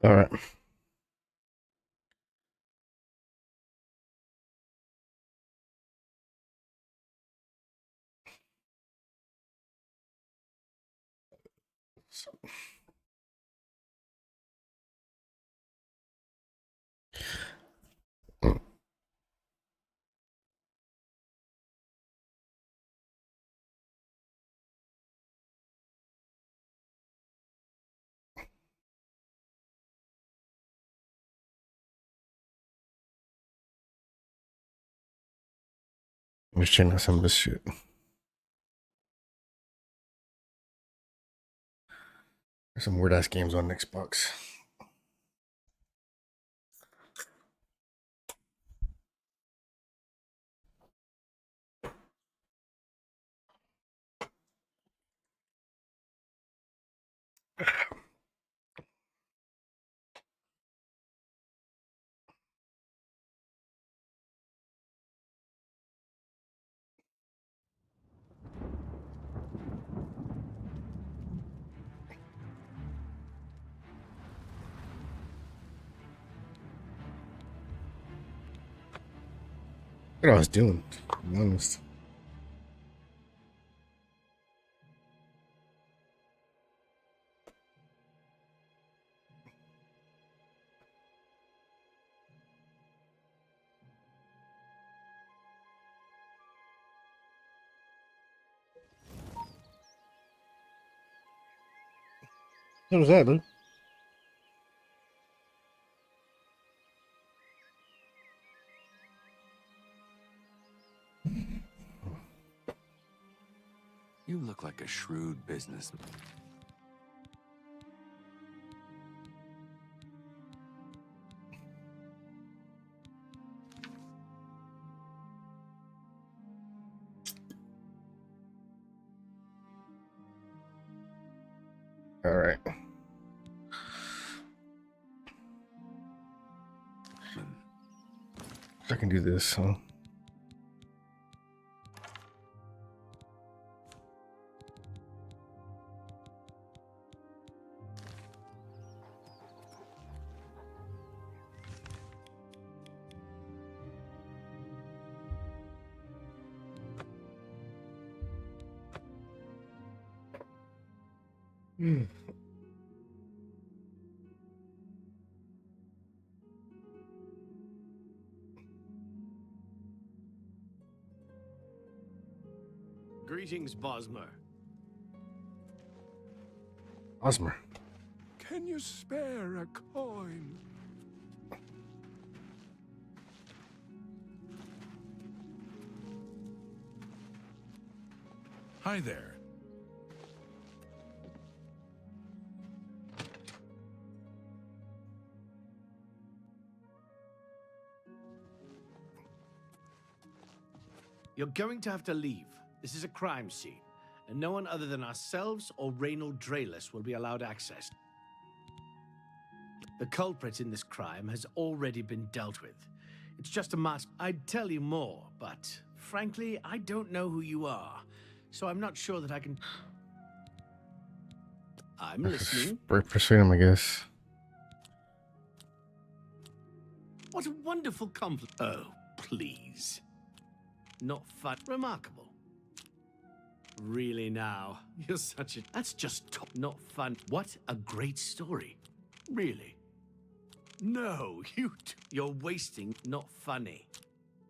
All right. So, I'm just checking out some of this shit. There's some weird ass games on Xbox. What I was doing, to be honest. What was that, dude? You look like a shrewd businessman. All right. I can do this, huh? Hmm. Greetings, Bosmer. Osmer. Can you spare a coin? Hi there. You're going to have to leave. This is a crime scene, and no one other than ourselves or Reynold Drayless will be allowed access. The culprit in this crime has already been dealt with. It's just a matter. I'd tell you more, but frankly, I don't know who you are, so I'm not sure that I can. I'm listening. Persuade him, I guess. What a wonderful compliment. Oh, please. Not fun. Remarkable. Really now, you're such a... That's just top. Not fun. What a great story. Really. No, you're wasting. Not funny.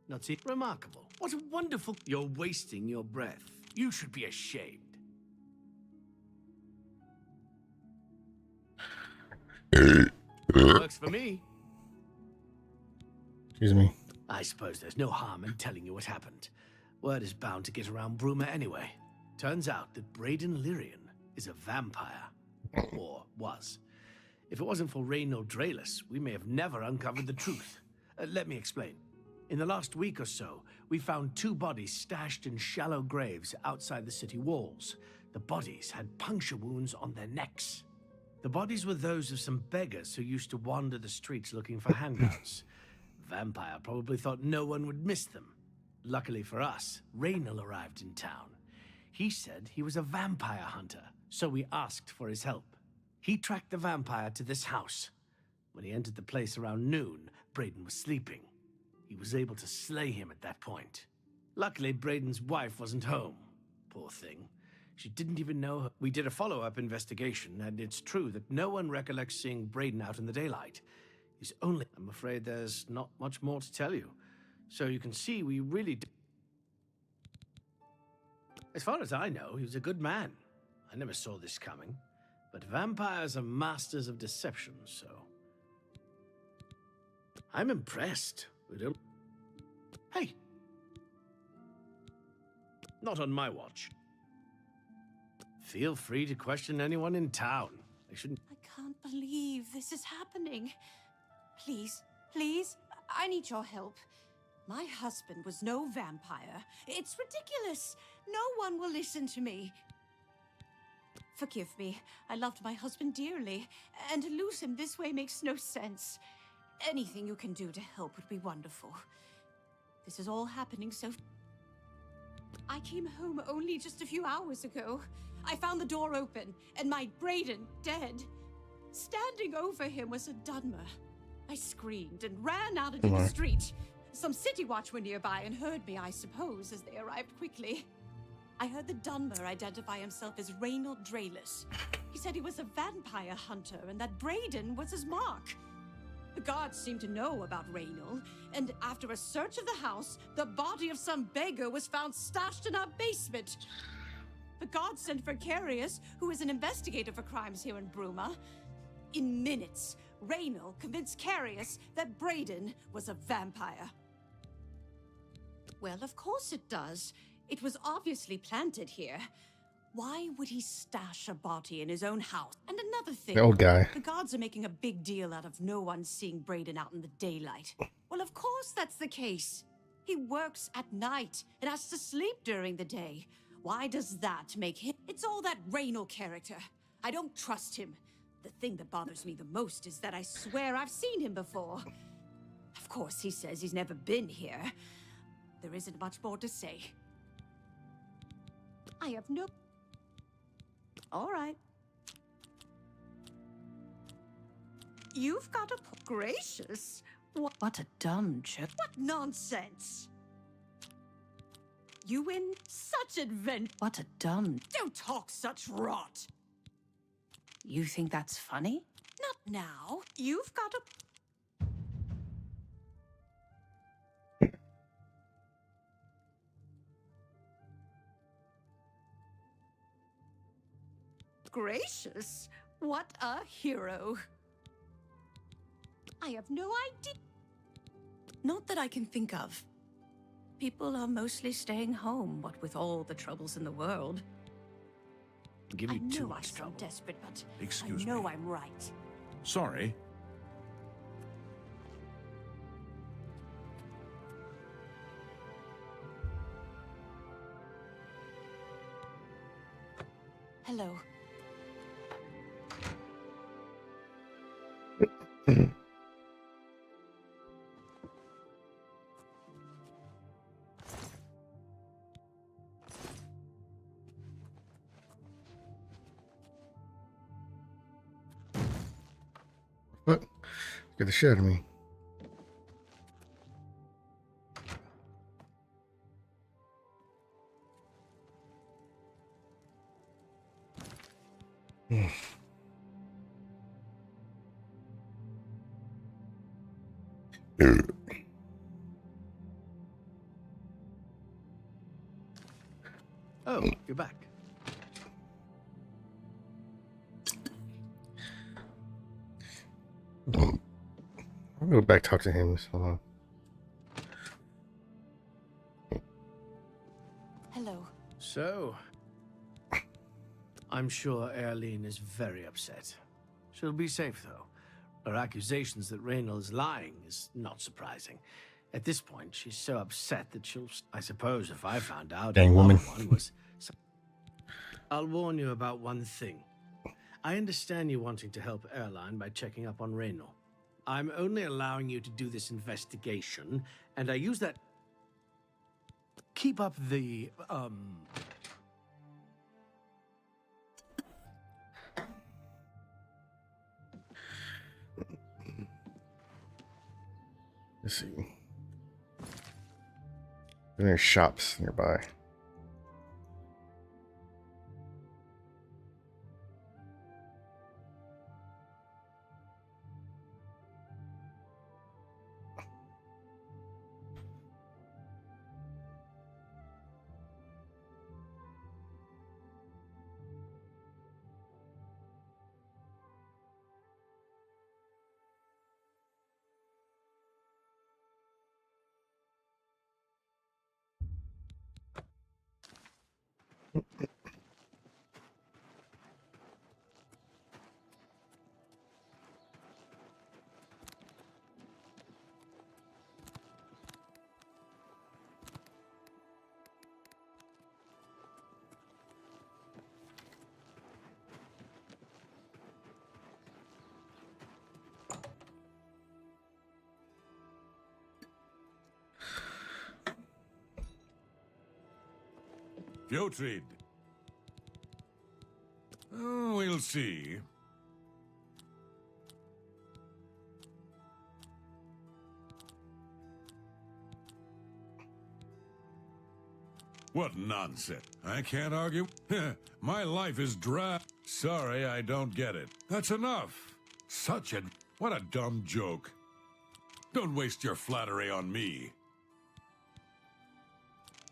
Not it. Remarkable. What a wonderful... You're wasting your breath. You should be ashamed. Works for me. Excuse me. I suppose there's no harm in telling you what happened. Word is bound to get around Bruma anyway. Turns out that Braden Lyrian is a vampire. Or was. If it wasn't for Reynold Drayless, we may have never uncovered the truth. Let me explain. In the last week or so, we found two bodies stashed in shallow graves outside the city walls. The bodies had puncture wounds on their necks. The bodies were those of some beggars who used to wander the streets looking for hangouts. Vampire probably thought no one would miss them. Luckily for us, Reynold arrived in town. He said he was a vampire hunter, so we asked for his help. He tracked the vampire to this house. When he entered the place around noon, Braden was sleeping. He was able to slay him at that point. Luckily, Braden's wife wasn't home. Poor thing. She didn't even know her. We did a follow-up investigation, and it's true that no one recollects seeing Braden out in the daylight. He's only... I'm afraid there's not much more to tell you. So you can see we really... As far as I know, he was a good man. I never saw this coming. But vampires are masters of deception, so... I'm impressed. We don't... Hey! Not on my watch. Feel free to question anyone in town. I shouldn't... I can't believe this is happening. Please, please, I need your help. My husband was no vampire. It's ridiculous. No one will listen to me. Forgive me. I loved my husband dearly, and to lose him this way makes no sense. Anything you can do to help would be wonderful. This is all happening so... I came home only just a few hours ago. I found the door open, and my Braden dead. Standing over him was a Dunmer. I screamed and ran out into the street. Some city watch were nearby and heard me, I suppose, as they arrived quickly. I heard the Dunmer identify himself as Reynold Drayless. He said he was a vampire hunter and that Braden was his mark. The guards seemed to know about Reynold, and after a search of the house, the body of some beggar was found stashed in our basement. The guards sent for Carius, who is an investigator for crimes here in Bruma. In minutes, Reynold convinced Carius that Braden was a vampire. Well, of course it does. It was obviously planted here. Why would he stash a body in his own house? And another thing, The old guy. the guards are making a big deal out of no one seeing Braden out in the daylight. Well, of course that's the case. He works at night and has to sleep during the day. Why does that make him? It's all that Reynold character. I don't trust him. The thing that bothers me the most is that I swear I've seen him before. Of course, he says he's never been here. There isn't much more to say. I have no... All right. You've got a... Gracious. What a dumb joke. What nonsense. You win such adventure. What a dumb... Don't talk such rot. You think that's funny? Not now. You've got a... Gracious, what a hero. I have no idea. Not that I can think of. People are mostly staying home, what with all the troubles in the world. Give you too I know I much sound trouble. desperate, but Excuse I know me. I'm right. Sorry. Hello. What? Get the shit out of me. Oh, you're back. I'll go back talk to him. Hold on. Hello. So, I'm sure Erlene is very upset. She'll be safe, though. Her accusations that Reynold is lying is not surprising. At this point, she's so upset that she'll... I suppose if I found out Dang her woman. loved one was... I'll warn you about one thing. I understand you wanting to help Erline by checking up on Reynold. I'm only allowing you to do this investigation, and I use that... Keep up the, Let's see. Are there shops nearby? Fjotrid. Oh, we'll see. What nonsense. I can't argue. My life is dry. Sorry, I don't get it. That's enough. Such a... What a dumb joke. Don't waste your flattery on me.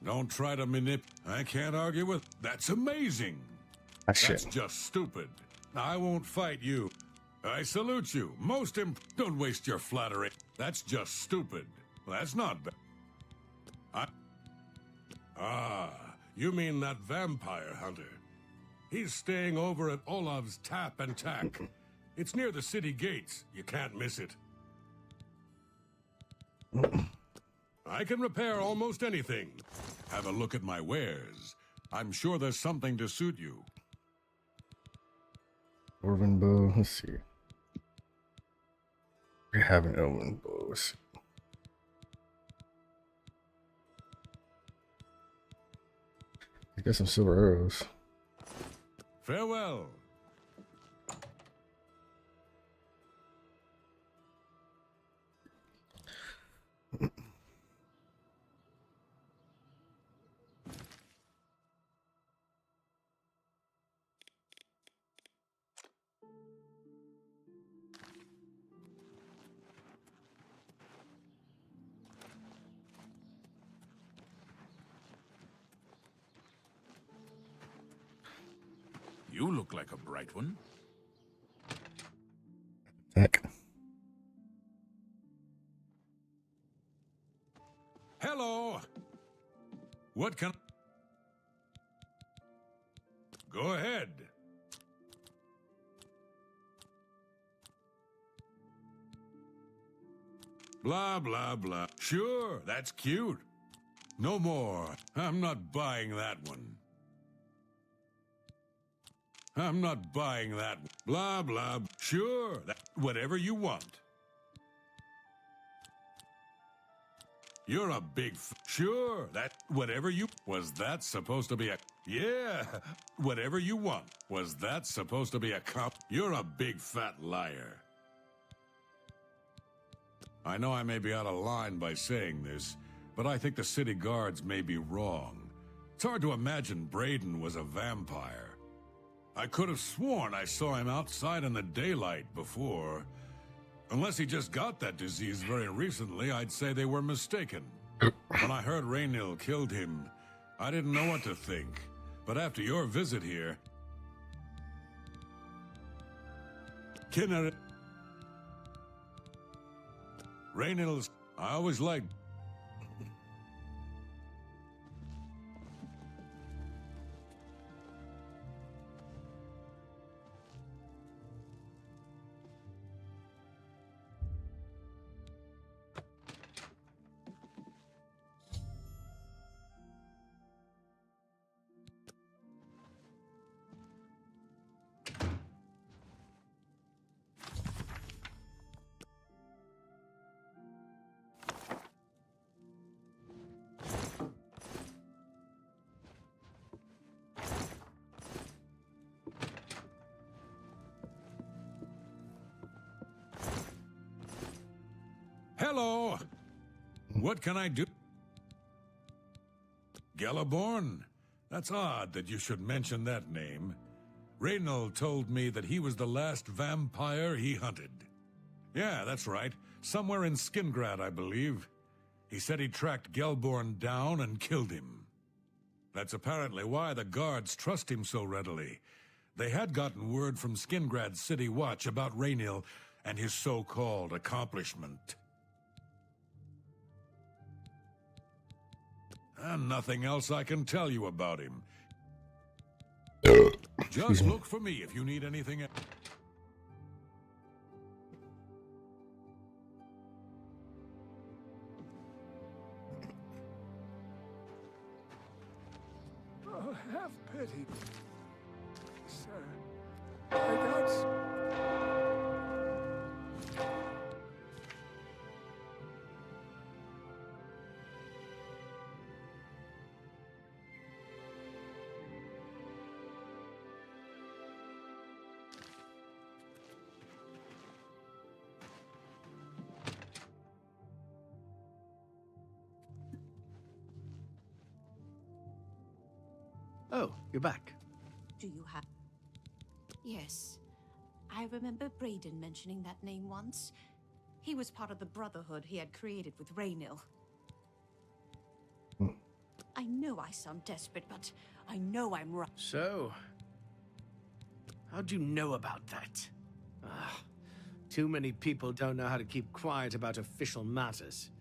Don't try to I can't argue with... That's amazing. Ah, shit. That's just stupid. I won't fight you. I salute you. Don't waste your flattery. That's just stupid. That's not bad. You mean that vampire hunter. He's staying over at Olav's Tap and Tack. It's near the city gates. You can't miss it. I can repair almost anything. Have a look at my wares. I'm sure there's something to suit you. Dwarven bow. Let's see. We have an elven bow. Let's see. You got some silver arrows. Farewell. You look like a bright one. Heck. Hello. What can... Go ahead. Blah, blah, blah. Sure, that's cute. No more. I'm not buying that one. I'm not buying that. Blah, blah. Sure, whatever you want. You're a big sure, whatever you... Was that supposed to be a... Yeah, whatever you want. Was that supposed to be a cop? You're a big fat liar. I know I may be out of line by saying this, but I think the city guards may be wrong. It's hard to imagine Braden was a vampire. I could have sworn I saw him outside in the daylight before. Unless he just got that disease very recently, I'd say they were mistaken. When I heard Raynil killed him, I didn't know what to think. But after your visit here... Kinner... Raynil's... I always liked... Hello! What can I do? Galaborn? That's odd that you should mention that name. Reynald told me that he was the last vampire he hunted. Yeah, that's right. Somewhere in Skingrad, I believe. He said he tracked Gelborn down and killed him. That's apparently why the guards trust him so readily. They had gotten word from Skingrad's City Watch about Raynil and his so-called accomplishment. And nothing else I can tell you about him. Just look for me if you need anything else. Oh, have pity, sir. I got... Oh, you're back. Do you have... Yes. I remember Braden mentioning that name once. He was part of the Brotherhood he had created with Raynil. I know I sound desperate, but I know I'm right. So, how'd you know about that? Too many people don't know how to keep quiet about official matters.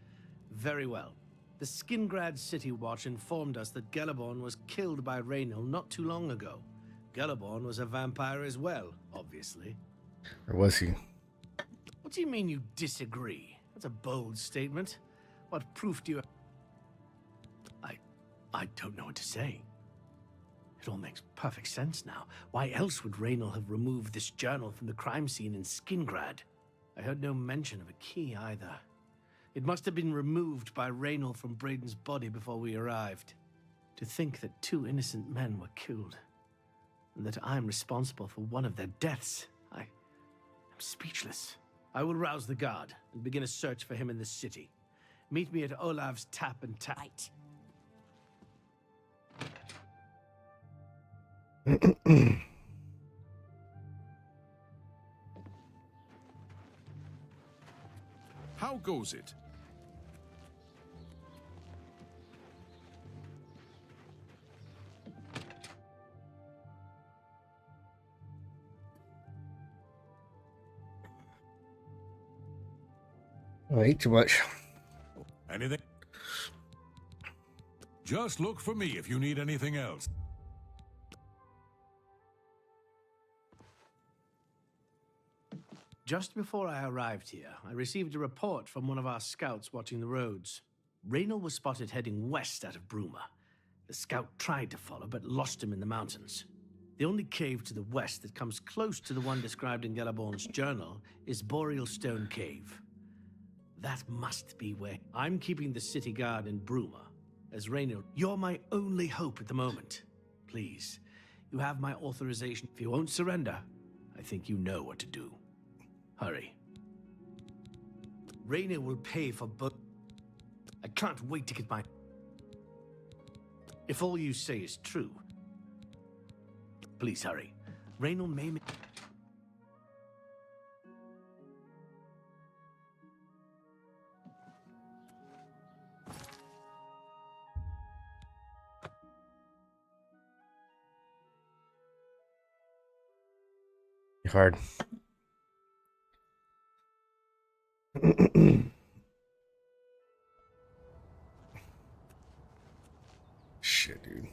Very well. The Skingrad City Watch informed us that Galaborn was killed by Raynil not too long ago. Galaborn was a vampire as well, obviously. Or was he? What do you mean you disagree? That's a bold statement. What proof do you... I don't know what to say. It all makes perfect sense now. Why else would Raynil have removed this journal from the crime scene in Skingrad? I heard no mention of a key either. It must have been removed by Raynil from Braden's body before we arrived. To think that 2 innocent men were killed, and that I'm responsible for one of their deaths, I'm speechless. I will rouse the guard and begin a search for him in the city. Meet me at Olav's Tap and Tap. Right. How goes it? I ate too much. Anything? Just look for me if you need anything else. Just before I arrived here, I received a report from one of our scouts watching the roads. Raynil was spotted heading west out of Bruma. The scout tried to follow, but lost him in the mountains. The only cave to the west that comes close to the one described in Galaborn's journal is Boreal Stone Cave. That must be where... I'm keeping the city guard in Bruma. As Raynil, you're my only hope at the moment. Please, you have my authorization. If you won't surrender, I think you know what to do. Hurry. Raynil will pay for both. I can't wait to get my... If all you say is true, please hurry. Raynil may... Hard. Shit, dude.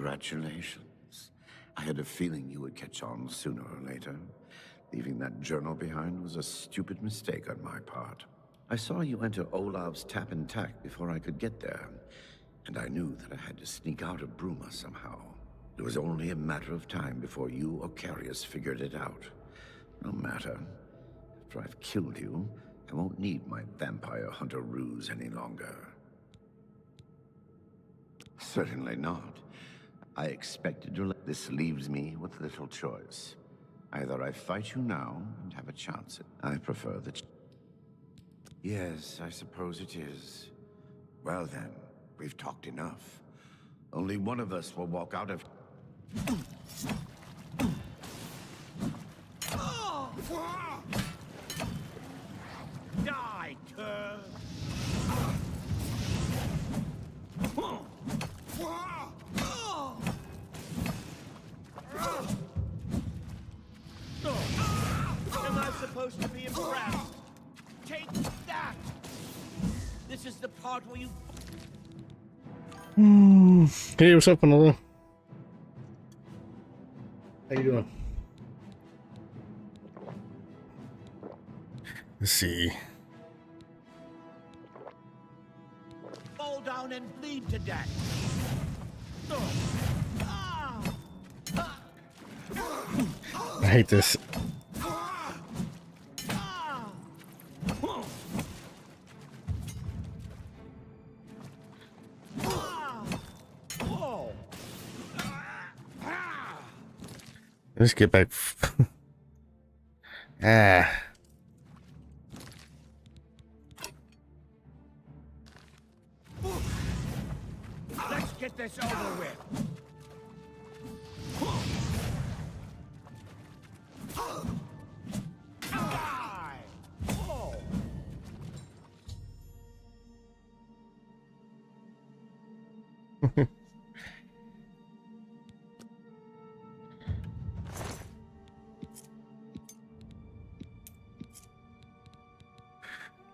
Congratulations. I had a feeling you would catch on sooner or later. Leaving that journal behind was a stupid mistake on my part. I saw you enter Olav's tap and tack before I could get there, and I knew that I had to sneak out of Bruma somehow. It was only a matter of time before you or Carius figured it out. No matter. After I've killed you, I won't need my vampire hunter ruse any longer. Certainly not. I expected to let this leaves me with little choice. Either I fight you now and have a chance at... I prefer the... Yes, I suppose it is. Well then, we've talked enough. Only one of us will walk out of... Die, cur! Am I supposed to be impressed? Take that! This is the part where you... Hey, what's up, Manolo? How you doing? Let's see. fall down and bleed to death. I hate this. Let's get back. Ah. Let's get this over with.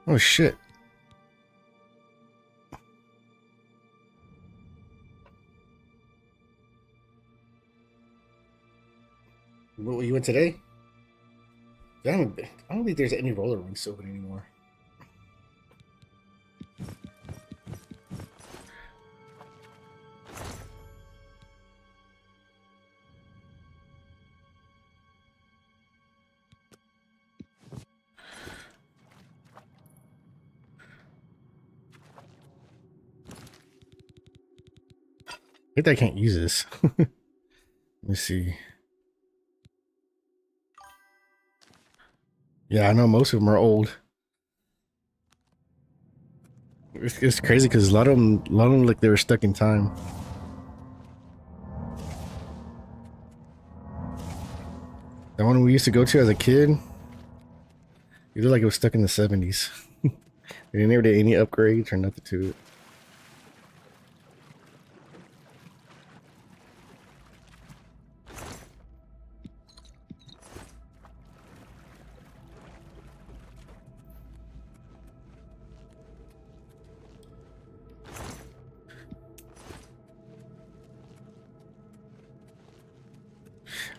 Oh shit. What, you went today? I don't think there's any roller rinks open anymore. I think I can't use this. Let me see. Yeah, I know most of them are old. It's crazy because a lot of them like they were stuck in time. The one we used to go to as a kid, it looked like it was stuck in the 70s. They never did any upgrades or nothing to it.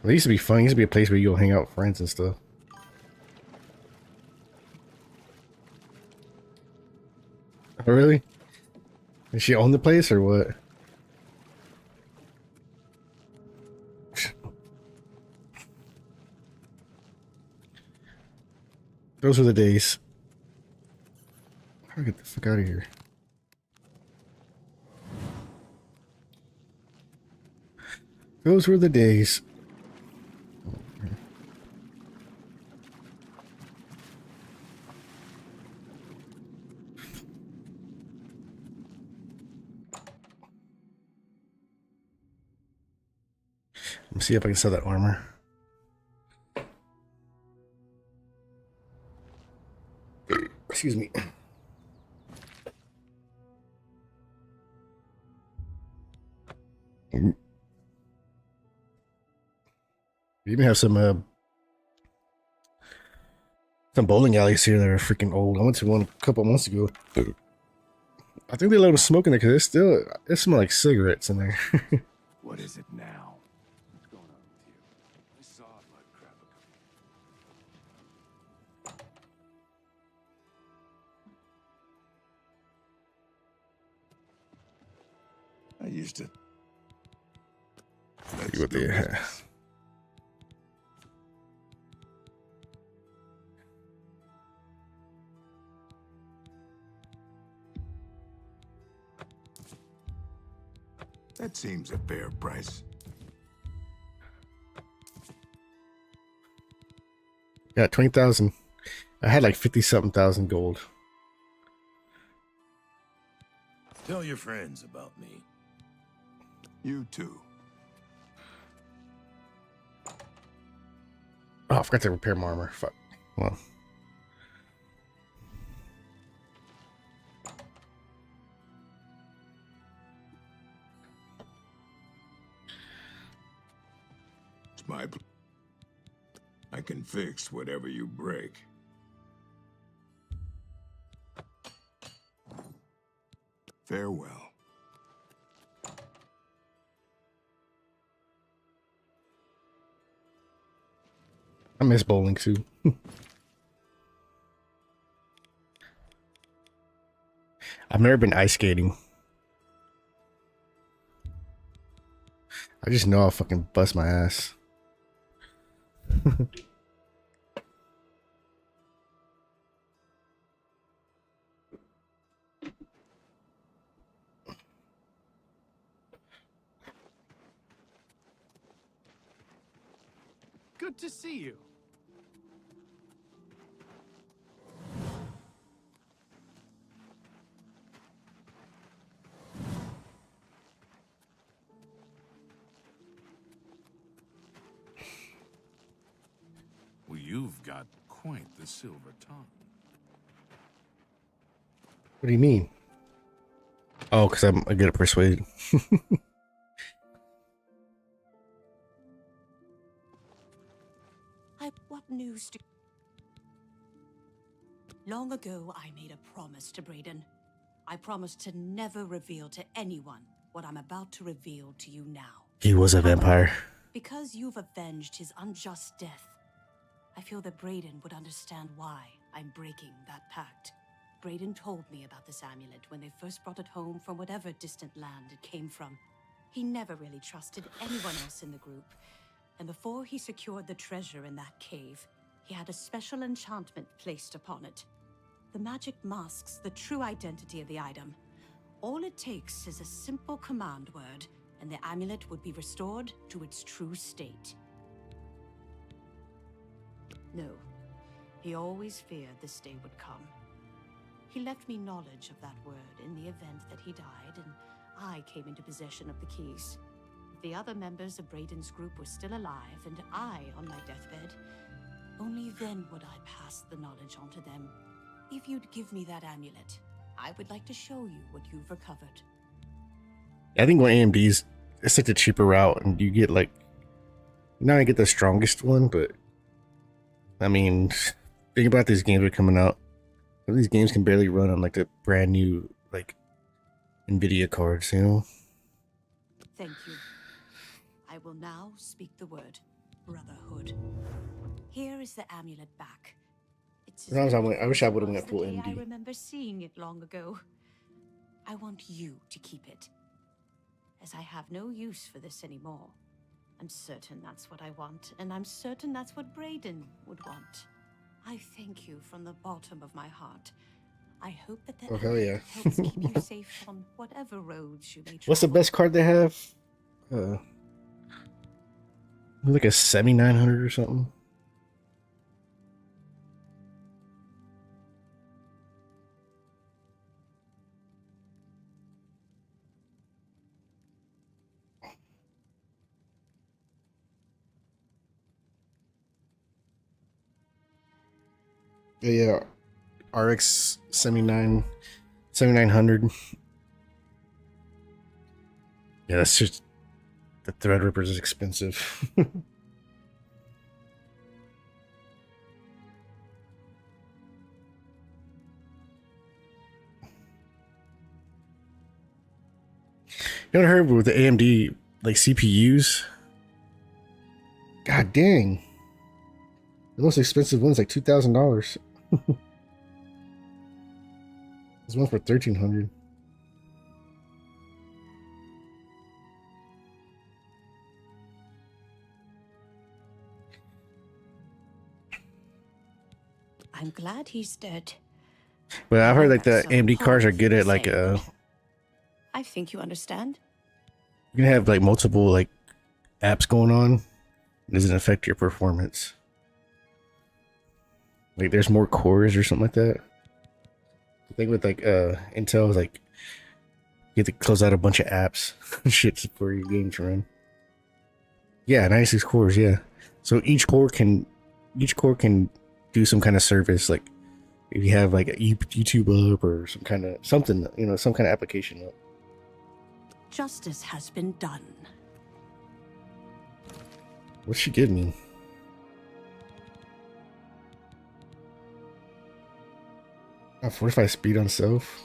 It used to be fun. It used to be a place where you go hang out with friends and stuff. Oh, really? Did she own the place or what? Those were the days. How do I get the fuck out of here? Those were the days. Let me see if I can sell that armor. Excuse me. We even have some bowling alleys here that are freaking old. I went to one a couple months ago. I think they let them smoke in there because it smells like cigarettes in there. What What is it now? What's going on with you? I saw Blood Crab a I used to. See what they have. That seems a fair price. Yeah, 20,000. I had like 50-something thousand gold. Tell your friends about me. You too. Oh, I forgot to repair my armor. Fuck. Well. It's my. I can fix whatever you break. Farewell. I miss bowling too. I've never been ice skating. I just know I'll fucking bust my ass. Good to see you. Well, you've got quite the silver tongue. What do you mean? Oh, because I'm good at persuade. What news do... Long ago, I made a promise to Brayden. I promised to never reveal to anyone what I'm about to reveal to you now. He was a vampire. Because you've avenged his unjust death, I feel that Brayden would understand why I'm breaking that pact. Brayden told me about this amulet when they first brought it home from whatever distant land it came from. He never really trusted anyone else in the group, and before he secured the treasure in that cave, he had a special enchantment placed upon it. The magic masks the true identity of the item. All it takes is a simple command word, and the amulet would be restored to its true state. No, he always feared this day would come. He left me knowledge of that word in the event that he died, and I came into possession of the keys. If the other members of Brayden's group were still alive, and I on my deathbed, only then would I pass the knowledge on to them. If you'd give me that amulet, I would like to show you what you've recovered. I think when AMD's, it's like the cheaper route, and you get like, you're not gonna get the strongest one, but I mean, think about these games that are coming out. These games can barely run on like the brand new like NVIDIA cards, you know? Thank you. I will now speak the word Brotherhood. Here is the amulet back. It's Sometimes I wish I would have as went full the day I MD. remember seeing it long ago. I want you to keep it, as I have no use for this anymore. I'm certain that's what I want, and I'm certain that's what Brayden would want. I thank you from the bottom of my heart. I hope that Oh, hell yeah. helps keep you safe on whatever roads you may travel. What's the best card they have? Like a 7900 or something. Yeah, RX 7900. Yeah, that's just the Threadripper is expensive. You know what I heard with the AMD, like CPUs. God dang. The most expensive one's like $2,000. This one's for $1,300. I'm glad he's dead. But I've heard like the That's so AMD cars are horrible good to at like say, but I think you understand. you can have like multiple like apps going on. It doesn't affect your performance. Like there's more cores or something like that. The thing with like Intel is like you have to close out a bunch of apps and shit for your game to run. Yeah, 96 cores, yeah. So each core can do some kind of service, like if you have like a YouTube up or some kind of something, you know, some kind of application up. Justice has been done. What's she give me? A 45 speed on self.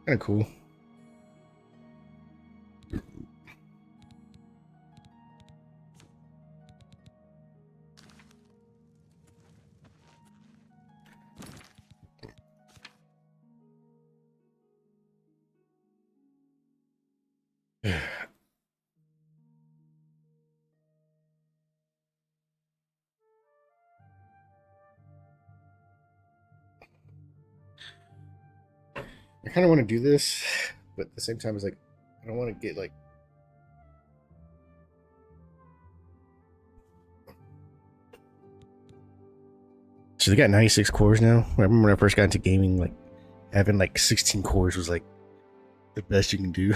Kind of cool. I kind of want to do this, but at the same time, it's like I don't want to get like. So they got 96 cores now. I remember when I first got into gaming, like having like 16 cores was like the best you can do.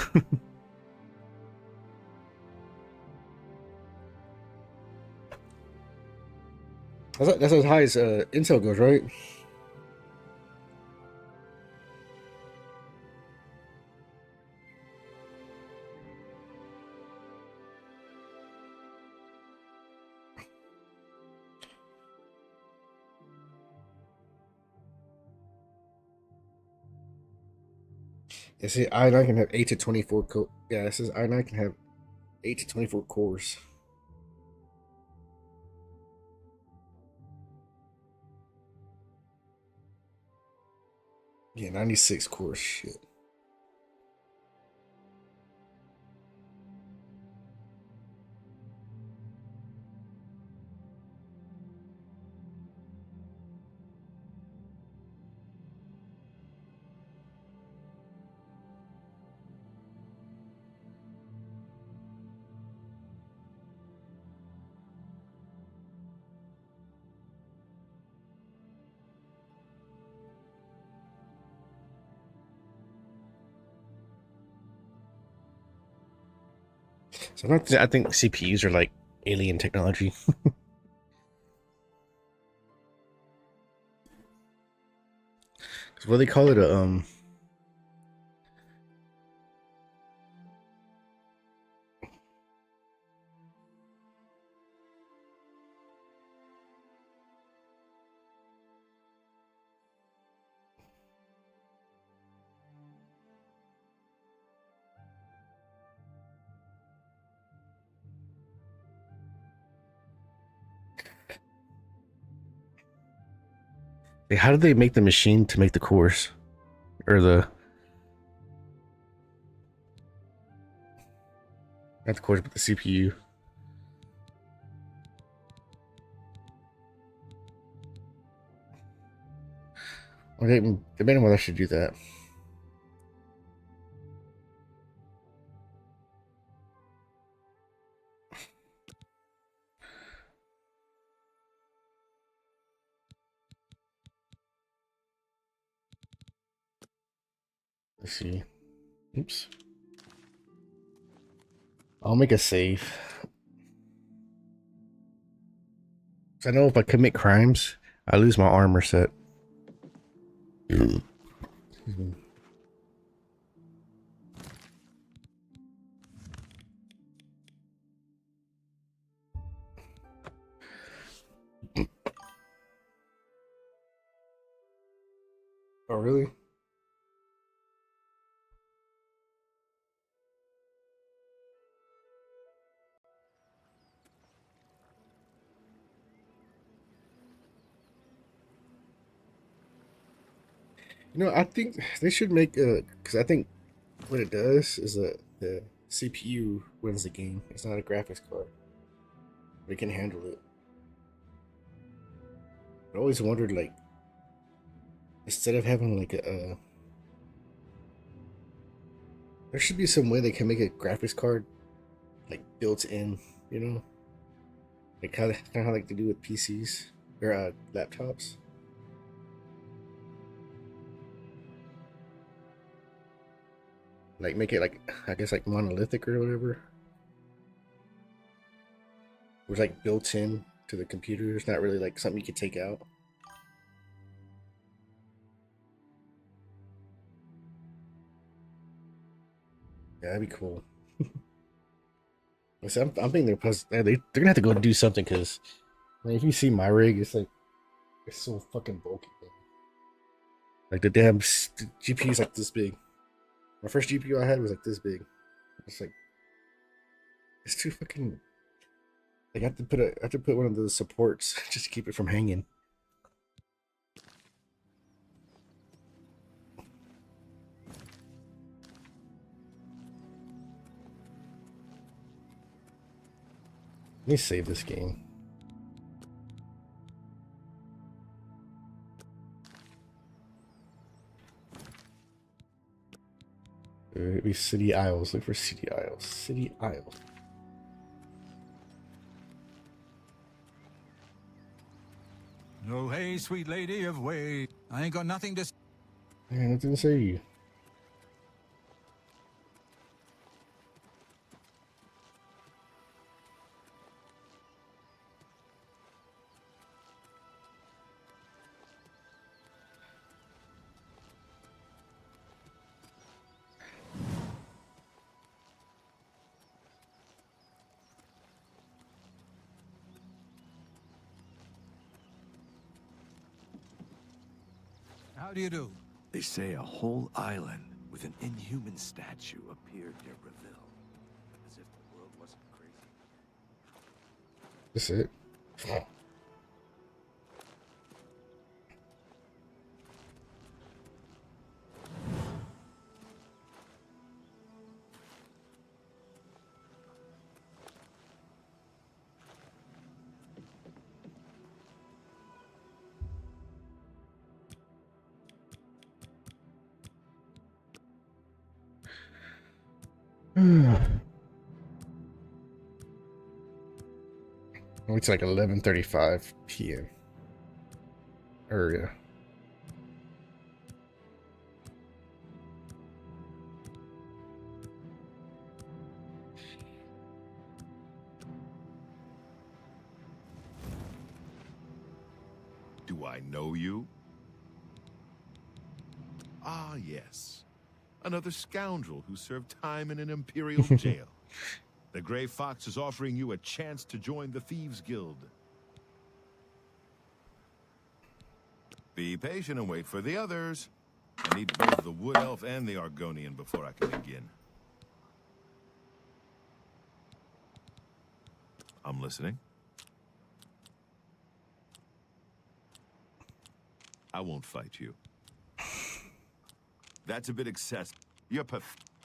That's as high as Intel goes, right? It says i9 can have 8 to 24 yeah, it says i9 can have 8 to 24 cores. Yeah, 96 cores. Shit. So I think CPUs are like alien technology. What do they call it? How did they make the machine to make the cores, or the not the cores, but the CPU? Well, they made them should do that. Let's see. Oops. I'll make a save. I know if I commit crimes, I lose my armor set. Excuse me. Oh, really? You know, I think they should make a, because I think what it does is the CPU wins the game. It's not a graphics card. They can handle it. I always wondered, like, instead of having like there should be some way they can make a graphics card like built in, you know, like kind of how like they do with PCs or laptops. Like make it like, I guess, like monolithic or whatever. It was like built in to the computer. It's not really like something you could take out. Yeah, that'd be cool. Listen, I'm thinking they're gonna have to go do something, because if you see my rig, it's like it's so fucking bulky. Man. Like the damn GPU is like this big. My first GPU I had was like this big. It's like it's too fucking. Like I have to put one of those supports just to keep it from hanging. Let me save this game. It'd be City Isles. Look for City Isles. City Isles. Oh, hey, sweet lady of way. I ain't got nothing to... Man, nothing to say. How do you do? They say a whole island with an inhuman statue appeared near Reville. As if the world wasn't crazy. That's it. It's like 11:35 p.m. area. Do I know you? Ah, yes. Another scoundrel who served time in an Imperial jail. The Grey Fox is offering you a chance to join the Thieves Guild. Be patient and wait for the others. I need both the Wood Elf and the Argonian before I can begin. I'm listening. I won't fight you. That's a bit excessive. You're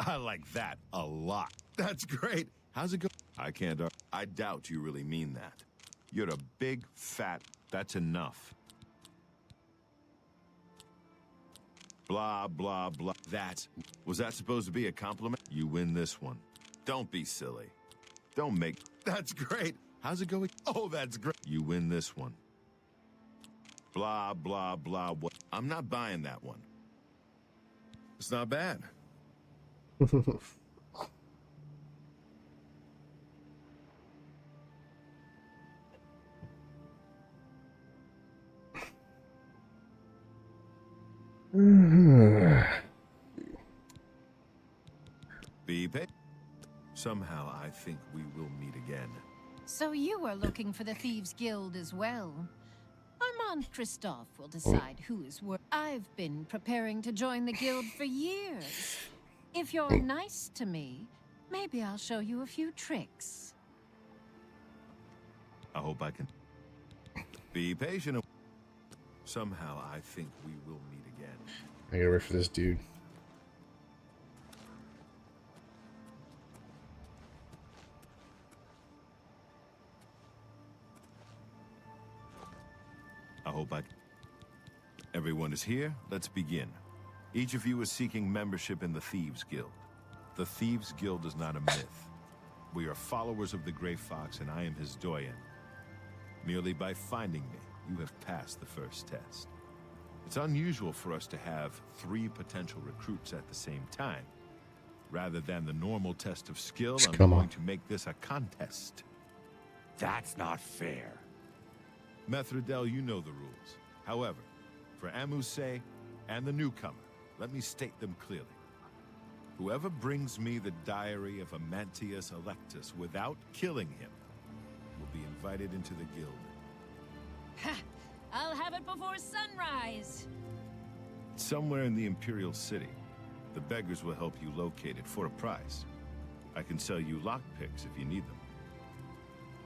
I like that a lot. That's great. How's it go? I can't. I doubt you really mean that. You're a big, fat. That's enough. Blah, blah, blah. Was that supposed to be a compliment? You win this one. Don't be silly. Don't make. That's great. How's it going? Oh, that's great. You win this one. Blah, blah, blah. What? I'm not buying that one. It's not bad. Be patient. Somehow I think we will meet again. So you are looking for the Thieves Guild as well. Armand Christophe will decide who is worth. I've been preparing to join the guild for years. If you're nice to me, maybe I'll show you a few tricks. I hope I can. Be patient. Somehow I think we will meet again. I gotta wait for this dude. I hope everyone is here. Let's begin. Each of you is seeking membership in the Thieves Guild. The Thieves Guild is not a myth. We are followers of the Grey Fox, and I am his doyen. Merely by finding me, you have passed the first test. It's unusual for us to have 3 potential recruits at the same time. Rather than the normal test of skill, I'm going to make this a contest. That's not fair. Methredel, you know the rules. However, for Amuse and the newcomer, let me state them clearly. Whoever brings me the diary of Amantius Electus without killing him will be invited into the guild. Ha! I'll have it before sunrise. Somewhere in the Imperial City, the beggars will help you locate it for a price. I can sell you lockpicks if you need them.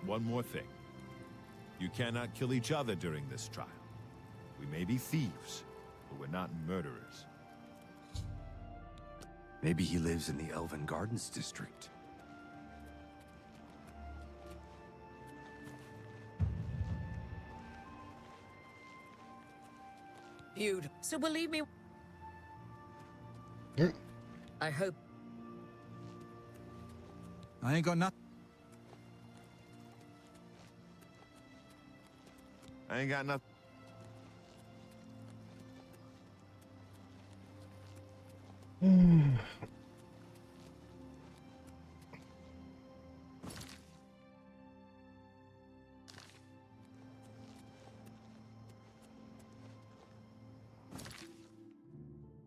One more thing. You cannot kill each other during this trial. We may be thieves, but we're not murderers. Maybe he lives in the Elven Gardens district. Feud. So believe me. I hope. I ain't got nothing. I ain't got nothing.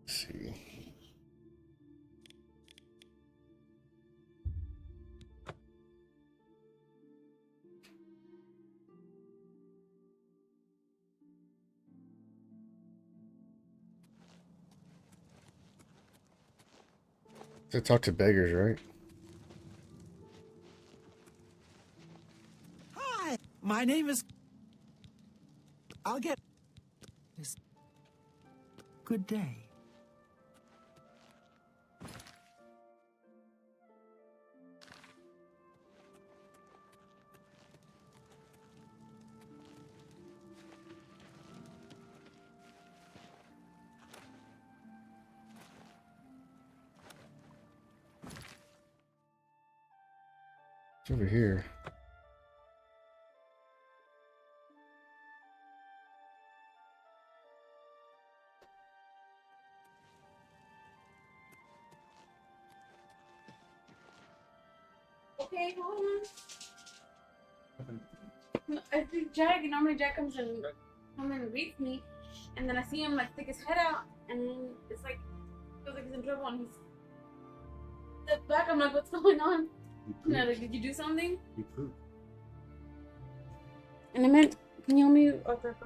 Let's see. To talk to beggars, right? Hi, my name is... I'll get... Good day. It's over here. Okay, hold on. I think Jack, normally Jack comes and greets me, and then I see him like stick his head out, and then it's like feels like he's in trouble, and he's steps back. I'm like, what's going on? And I'm like, did you do something? You pooped. And I meant, can you help me with the groceries?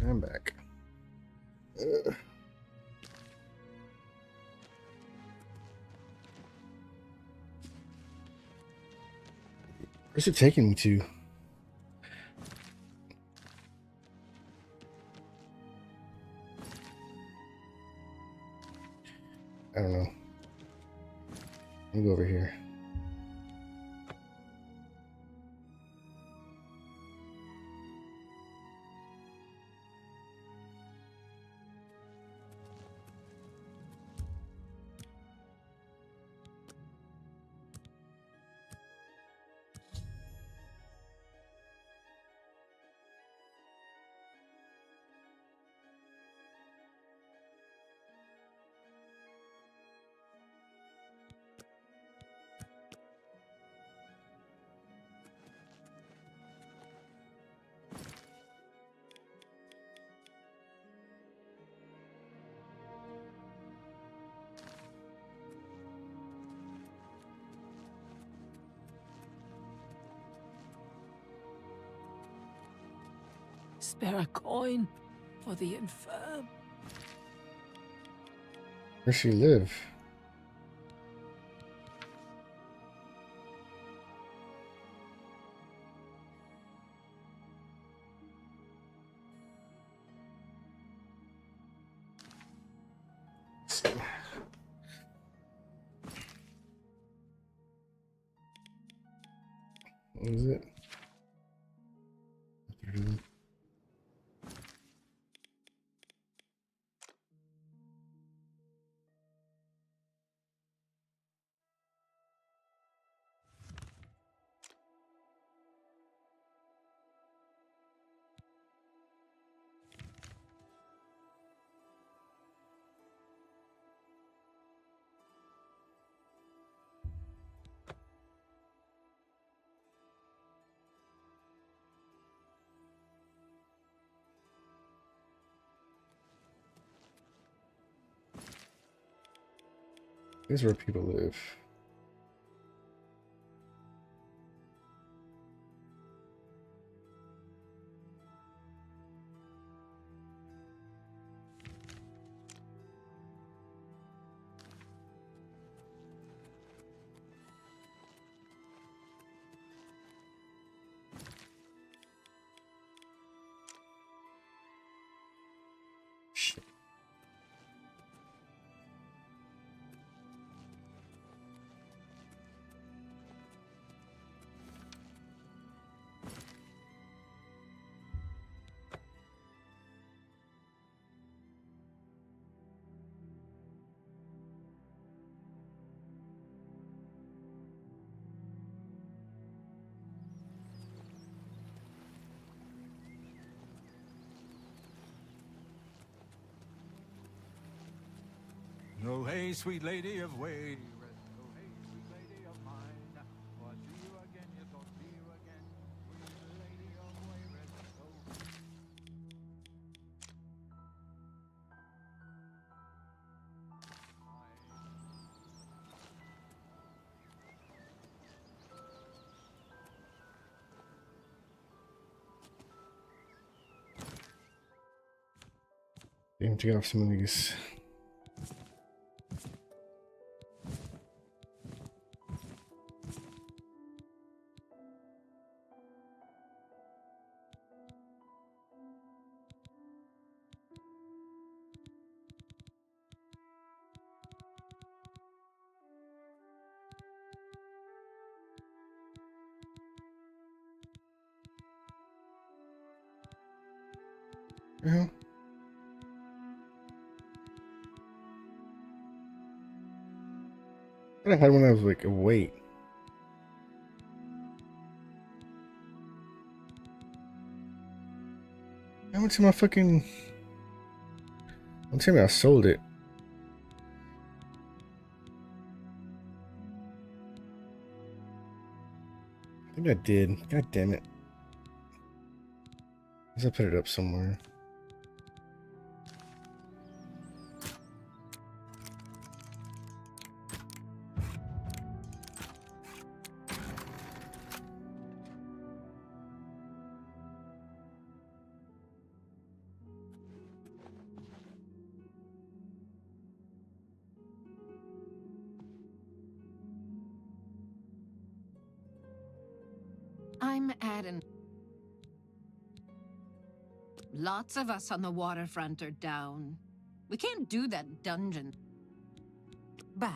I'm back. Where's it taking me to? I don't know. Let me go over here. Spare a coin for the infirm. Where's she live? What is it? Here's where people live. Shit. No, hey, sweet lady of Wade. No, hey, sweet lady of mine. What see you again, yes, I'll see you again. Sweet lady of Wade, Damn, to get off some of these. Yeah. I had one that was like, wait. How much am I fucking... Don't tell me I sold it. I think I did. God damn it. I put it up somewhere. I'm Adam. Lots of us on the waterfront are down. We can't do that dungeon. Bye.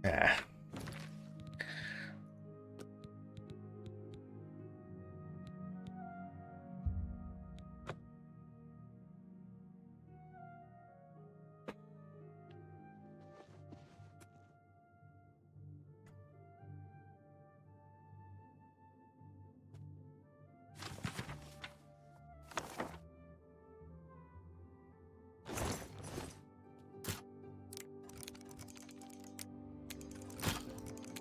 Ah.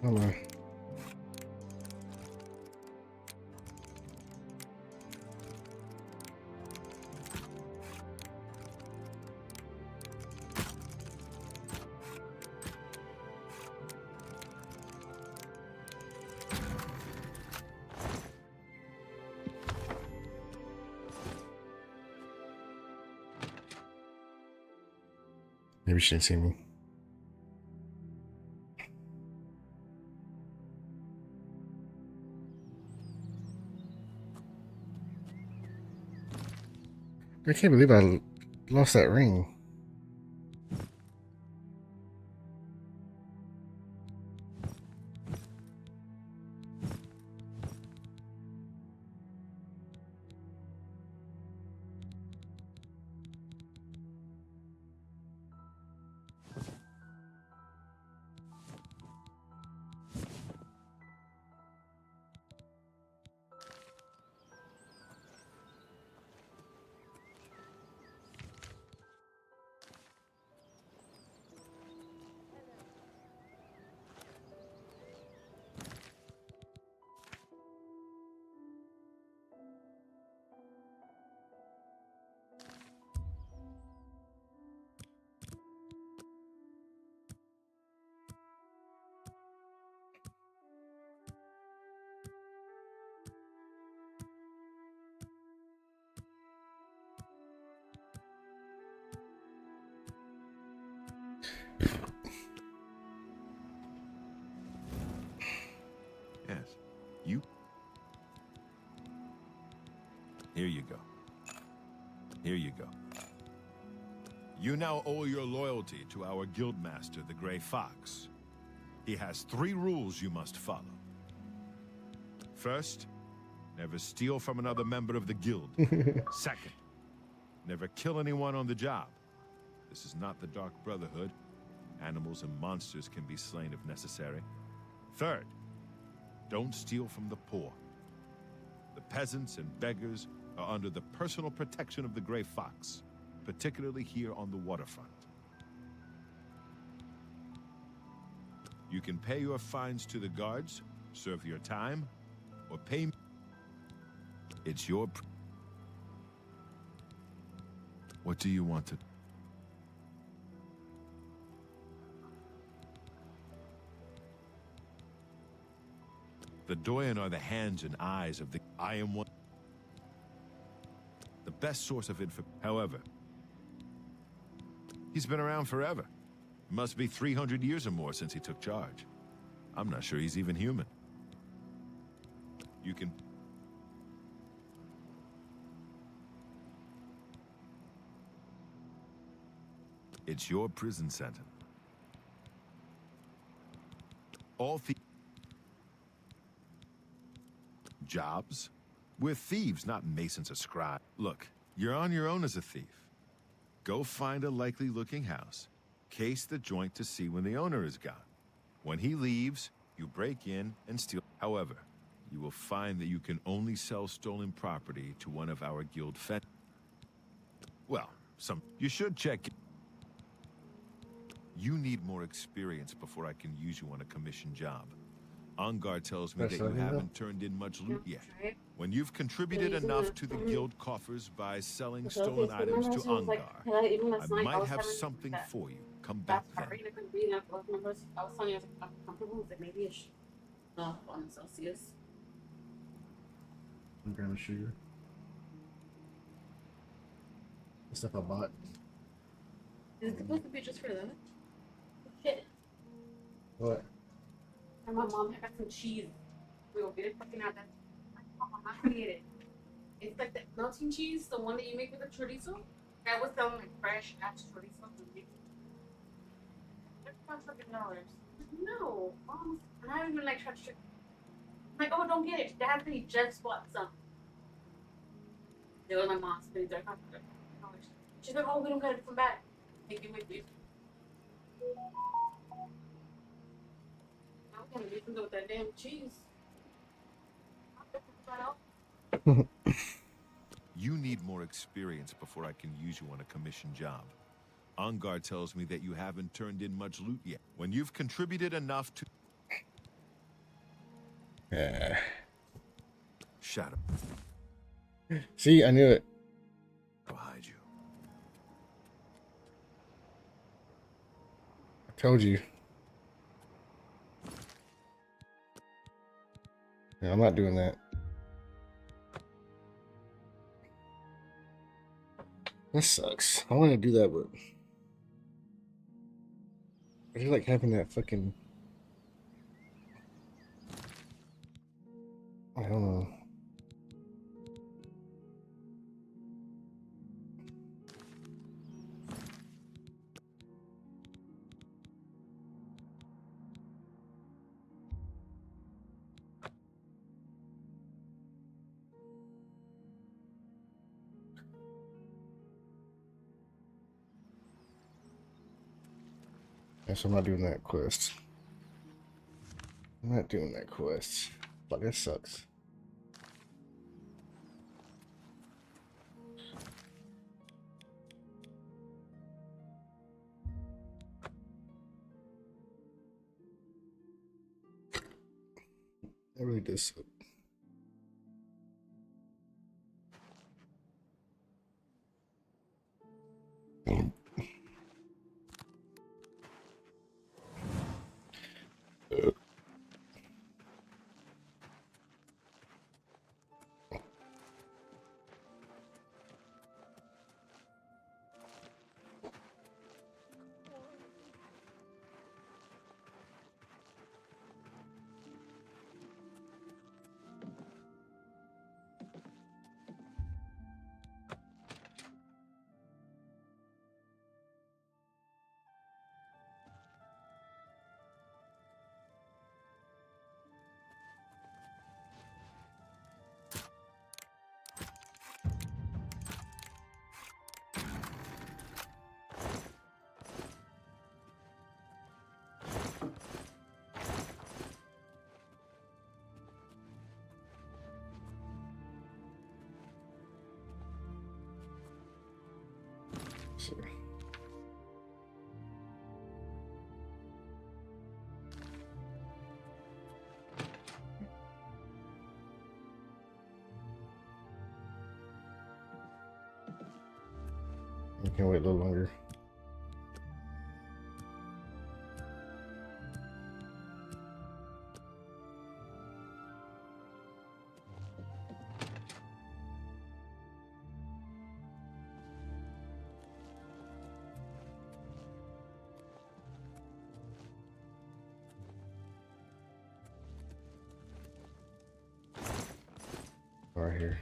Hold on. Maybe she didn't see me. I can't believe I lost that ring. Yes. You? Here you go. Here you go. You now owe your loyalty to our guildmaster, the Grey Fox. He has 3 rules you must follow. First, never steal from another member of the guild. Second, never kill anyone on the job. This is not the Dark Brotherhood. Animals and monsters can be slain if necessary. Third, don't steal from the poor. The peasants and beggars are under the personal protection of the Grey Fox, particularly here on the waterfront. You can pay your fines to the guards, serve your time, or pay me. It's your... What do you want to... The Doyen are the hands and eyes of the... I am one... The best source of info... However, he's been around forever. Must be 300 years or more since he took charge. I'm not sure he's even human. You can... It's your prison sentence. All jobs? We're thieves, not masons or scribes. Look, you're on your own as a thief. Go find a likely-looking house. Case the joint to see when the owner is gone. When he leaves, you break in and steal. However, you will find that you can only sell stolen property to one of our guild Well, you should check. You need more experience before I can use you on a commission job. Ongar tells me That's that you something, though. haven't turned in much loot yet. Right? When you've contributed Yeah, enough isn't to the it? guild coffers by selling So stolen okay, so items to remember I was like, Ongar, even I last night I might was have having something that for you. Come back part then. and I couldn't breathe. And I remember I was telling you I was like uncomfortable. I was like maybe I should on Celsius. One gram of sugar. The stuff I bought. Is it supposed to be just for that? Shit. What? And my mom had got some cheese. We will get it fucking out that. I'm not gonna get it. It's like the melting cheese, the one that you make with the chorizo. That was selling like fresh ass chorizo. $5 No, mom. And I haven't even like tried to. I'm like, oh, don't get it. Dad said he just bought some. It was my mom's, but it's like $5. She's like, oh, we don't gotta come back. Take it with you. I'm gonna get with that damn cheese. You need more experience before I can use you on a commission job. Ongar tells me that you haven't turned in much loot yet. When you've contributed enough to... Yeah. Shadow. See, I knew it. I'll hide you. I told you. Yeah, I'm not doing that. This sucks. I want to do that, but I just like having that fucking. I don't know. Guess I'm not doing that quest. I'm not doing that quest. Like, that sucks. It really does suck. So. I can wait a little longer. Right here.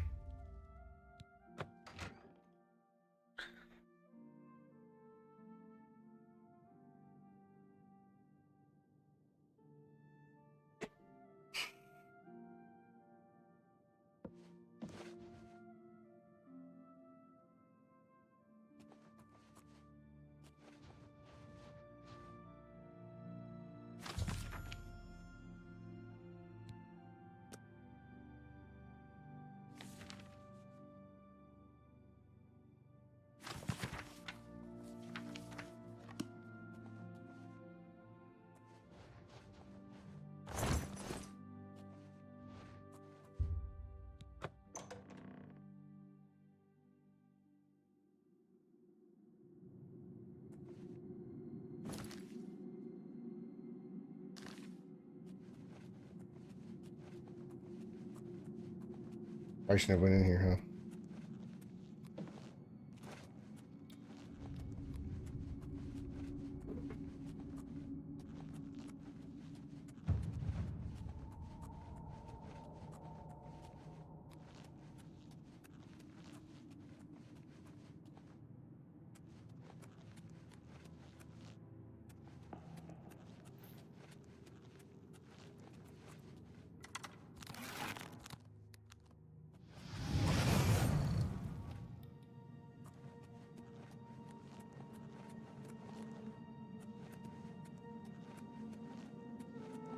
I should have went in here, huh?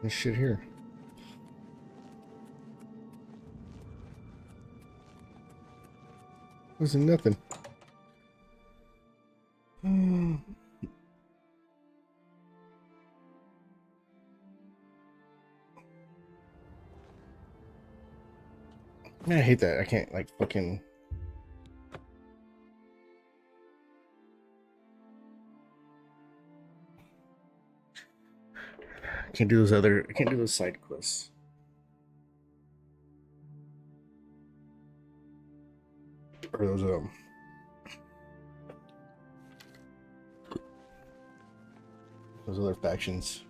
This shit here. Wasn't nothing. Man, I hate that. I can't like fucking. I can't do those other. I can't do those side quests. Or those other factions.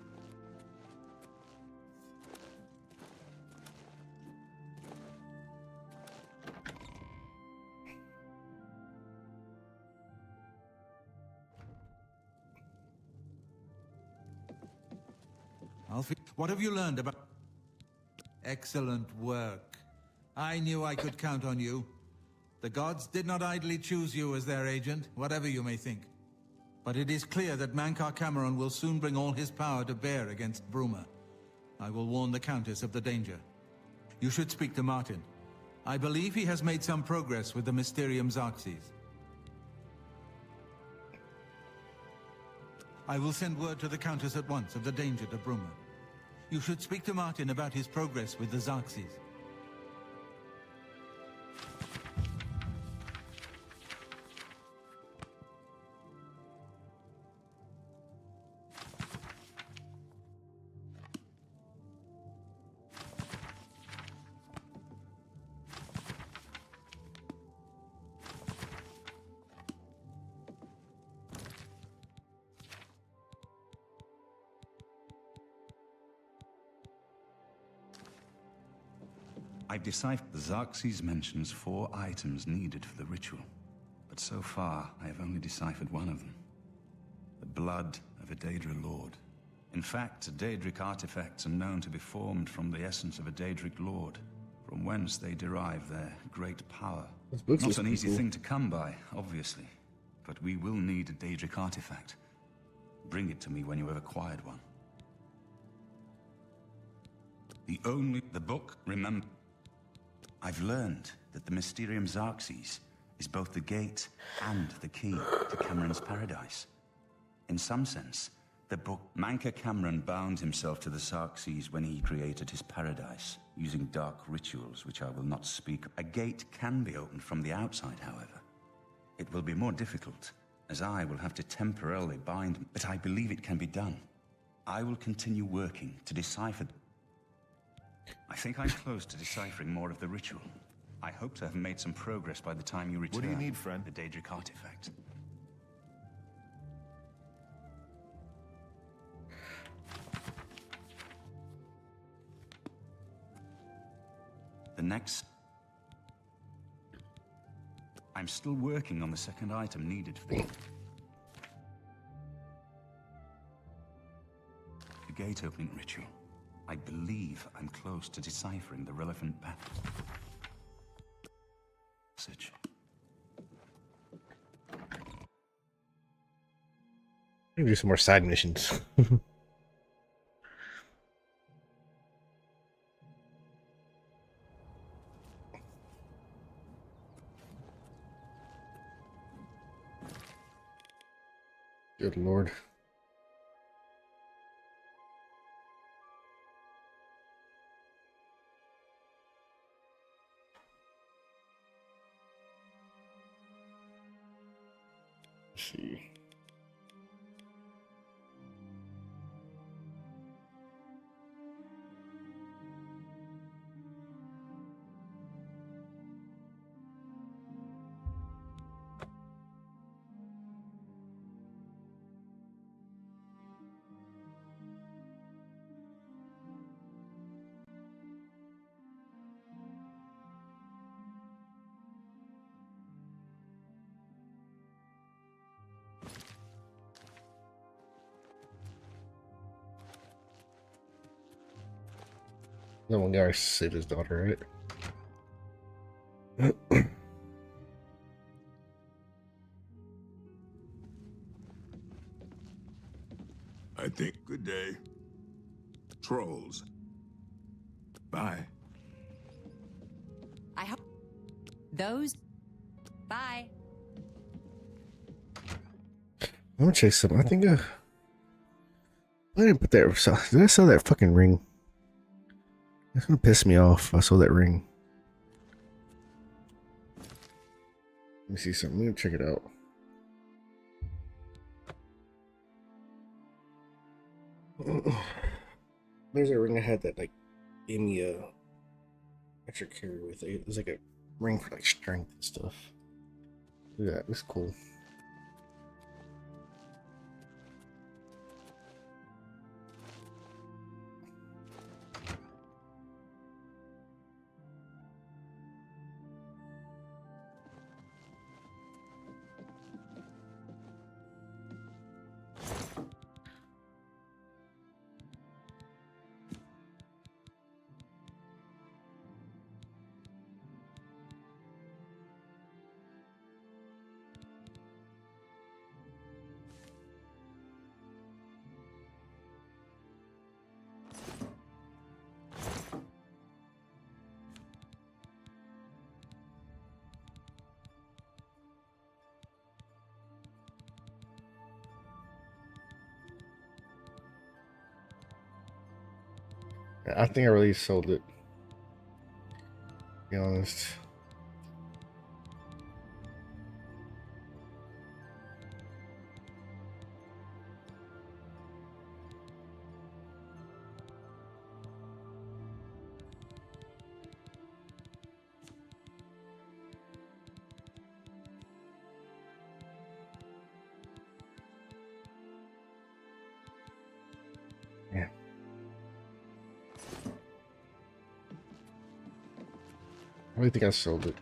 Alfie, what have you learned about... Excellent work. I knew I could count on you. The gods did not idly choose you as their agent, whatever you may think. But it is clear that Mankar Cameron will soon bring all his power to bear against Bruma. I will warn the Countess of the danger. You should speak to Martin. I believe he has made some progress with the Mysterium Xarxes. I will send word to the Countess at once of the danger to Bruma. You should speak to Martin about his progress with the Xarxes. I've deciphered. The Xarxes mentions 4 items needed for the ritual, but so far I have only deciphered one of them. The blood of a Daedra Lord. In fact, Daedric artifacts are known to be formed from the essence of a Daedric Lord, from whence they derive their great power. Not an easy thing to come by, obviously, but we will need a Daedric artifact. Bring it to me when you have acquired one. The book, remember. I've learned that the Mysterium Xarxes is both the gate and the key to Cameron's paradise. In some sense, the book... Mankar Cameron bound himself to the Xarxes when he created his paradise, using dark rituals which I will not speak. A gate can be opened from the outside, however. It will be more difficult, as I will have to temporarily bind him, but I believe it can be done. I will continue working to decipher... I think I'm close to deciphering more of the ritual. I hope to have made some progress by the time you return. What do you need, friend? The Daedric artifact. The next... I'm still working on the second item needed for the gate opening ritual. I believe I'm close to deciphering the relevant passage. Maybe do some more side missions. Good Lord. Let's see. No one guy saved his daughter, right? I think. Good day. Trolls. Bye. I hope those. Bye. I'm gonna chase some. I think I didn't put that. Did I sell that fucking ring? That's gonna piss me off. I sold that ring. Let me see something. Let me check it out. There's a ring I had that like gave me a extra carry with it. It was like a ring for like strength and stuff. Look at that. It's cool. I think I really sold it. To be honest. Yeah. I really think I sold it.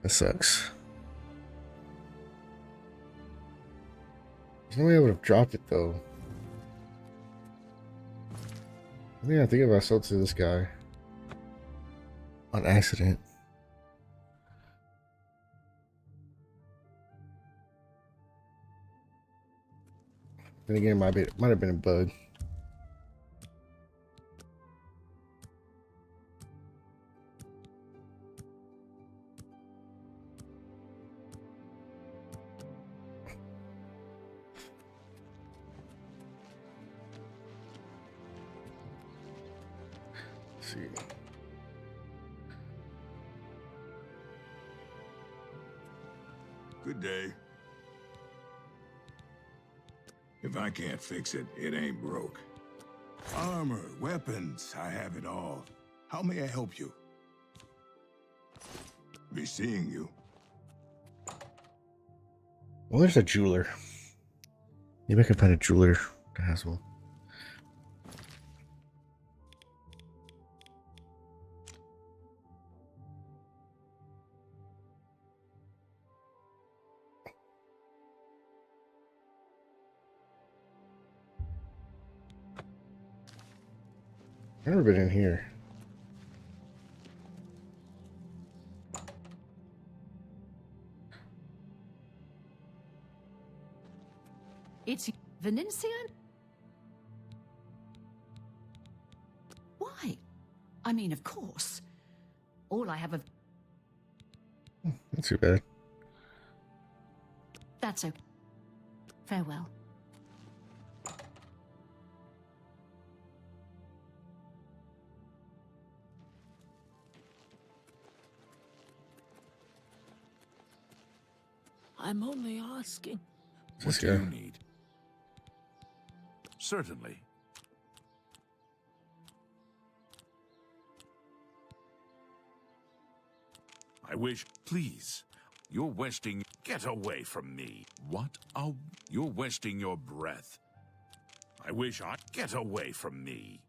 That sucks. There's no way I would have dropped it though. I think if I sold to this guy on accident. Then again, it might have been a bug. Let's see. Good day. If I can't fix it, it ain't broke. Armor, weapons, I have it all. How may I help you? Be seeing you. Well, there's a jeweler. Maybe I can find a jeweler that has one. I've never been in here. It's Venetia? Why? I mean, of course. All I have of... Not too bad. That's okay. Farewell. I'm only asking. What do you need? Certainly. I wish... Please. You're wasting... Get away from me. What a... You're wasting your breath. I wish I... Get away from me.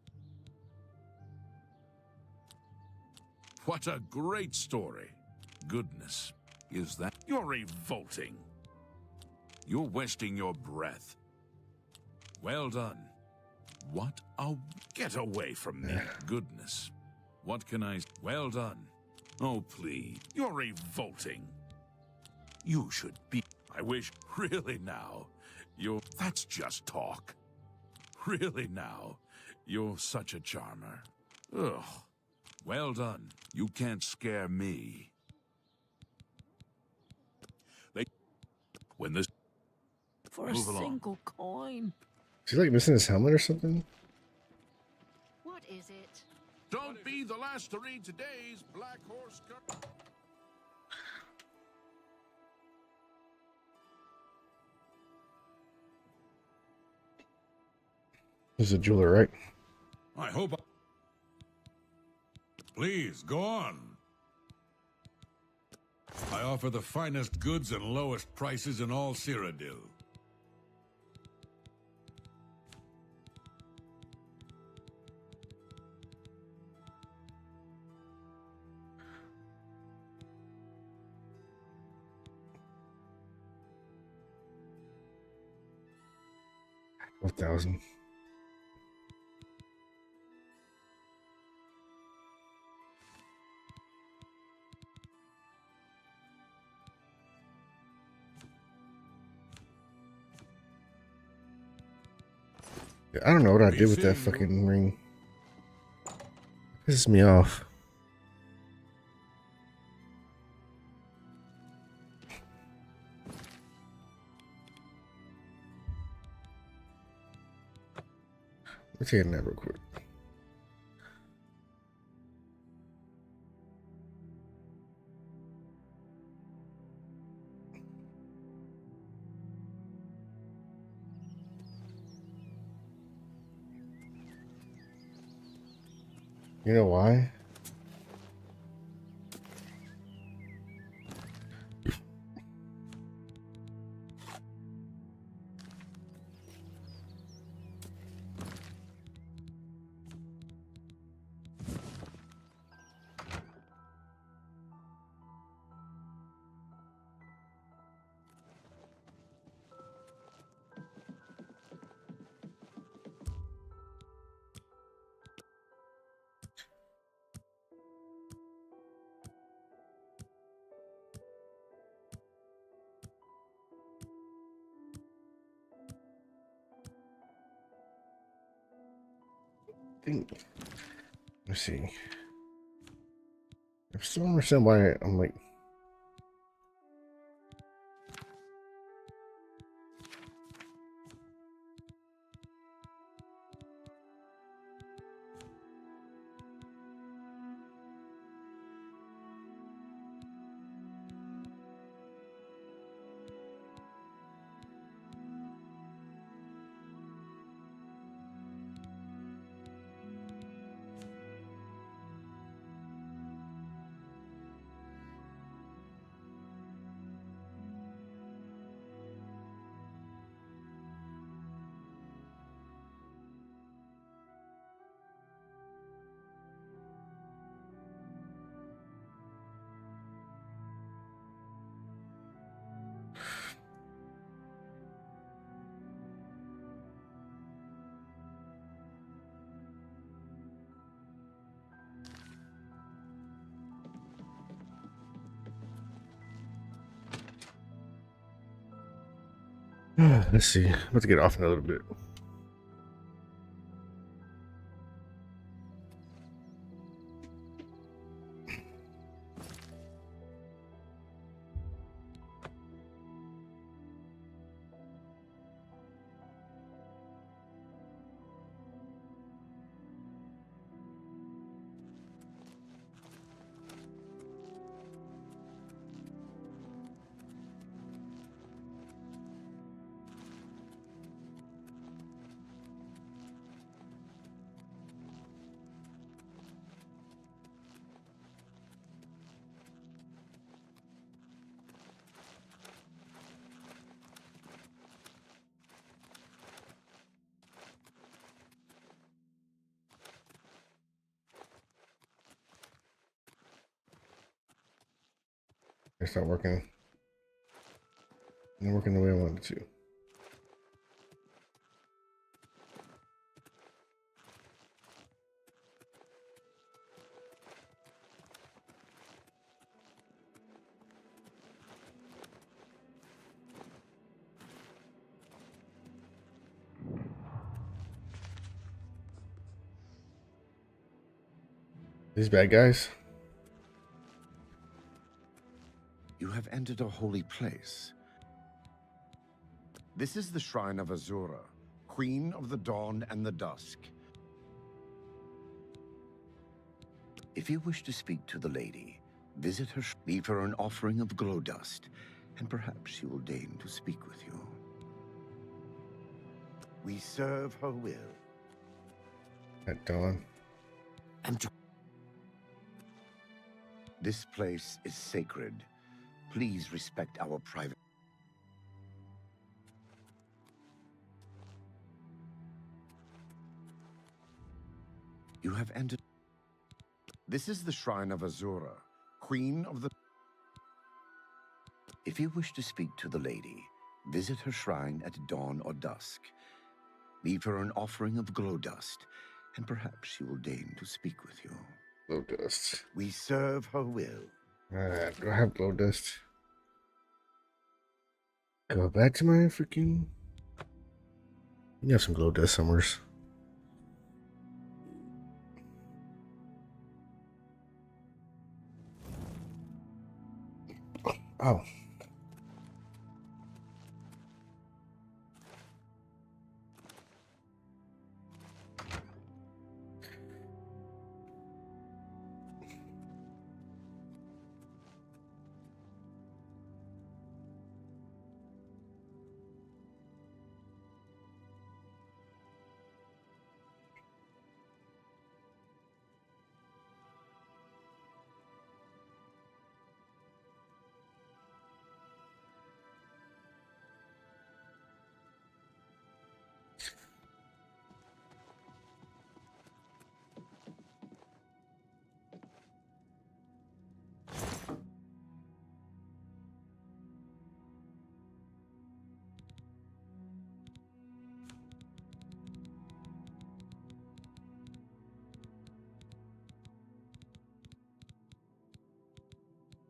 What a great story. Goodness. Is that... You're revolting. You're wasting your breath. Well done. What a... Get away from me. Goodness. What can I... Well done. Oh, please. You're revolting. You should be... I wish... Really now? You're... That's just talk. Really now? You're such a charmer. Ugh. Well done. You can't scare me. When this... For a Move along. single coin. Is he like missing his helmet or something? What is it? Don't be the last to read today's Black Horse... He's a jeweler, right? I hope. Please, go on. I offer the finest goods and lowest prices in all Cyrodiil. $1,000. I don't know what I did with that fucking ring. Pisses me off. Let's take a nap real quick. You know why? Let's see. I still don't understand why I'm like. Let's see. I'm about to get off in a little bit. It's not working. Not working the way I wanted it to. These bad guys. You have entered a holy place. This is the Shrine of Azura, Queen of the Dawn and the Dusk. If you wish to speak to the lady, visit her, leave her an offering of glow dust, and perhaps she will deign to speak with you. We serve her will. At dawn. This place is sacred. Please respect our private... You have entered... This is the Shrine of Azura, Queen of the... If you wish to speak to the lady, visit her shrine at dawn or dusk. Leave her an offering of glow dust, and perhaps she will deign to speak with you. Glow dust. We serve her will. Alright, do I have glow dust? Go back to my freaking... You have some glow dust somewhere. Oh.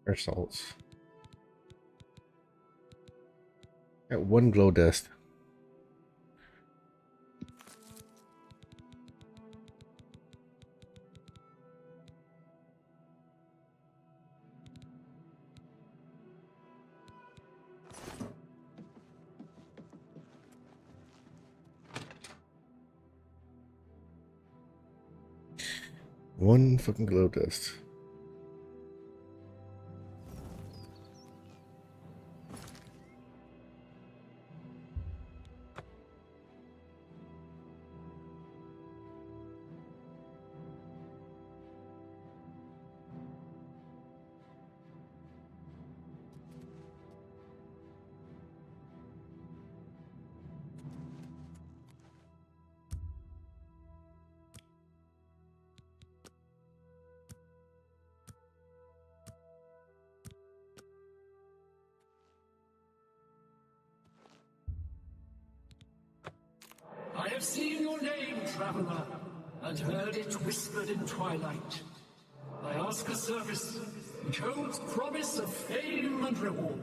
Air salts. Got one glow dust. One fucking glow dust. I have seen your name, traveler, and heard it whispered in twilight. I ask a service which holds promise of fame and reward.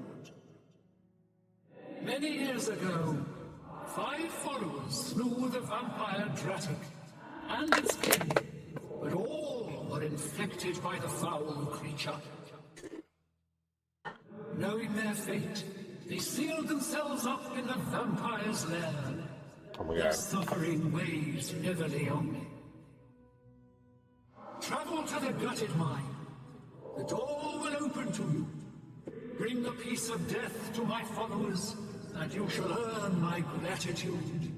Many years ago, 5 followers slew the vampire Dratic and its kin, but all were infected by the foul creature. Knowing their fate, they sealed themselves up in the vampire's lair. Oh my Their God. suffering weighs heavily on me. Travel to the gutted mine. The door will open to you. Bring the piece of death to my followers, and you shall earn my gratitude.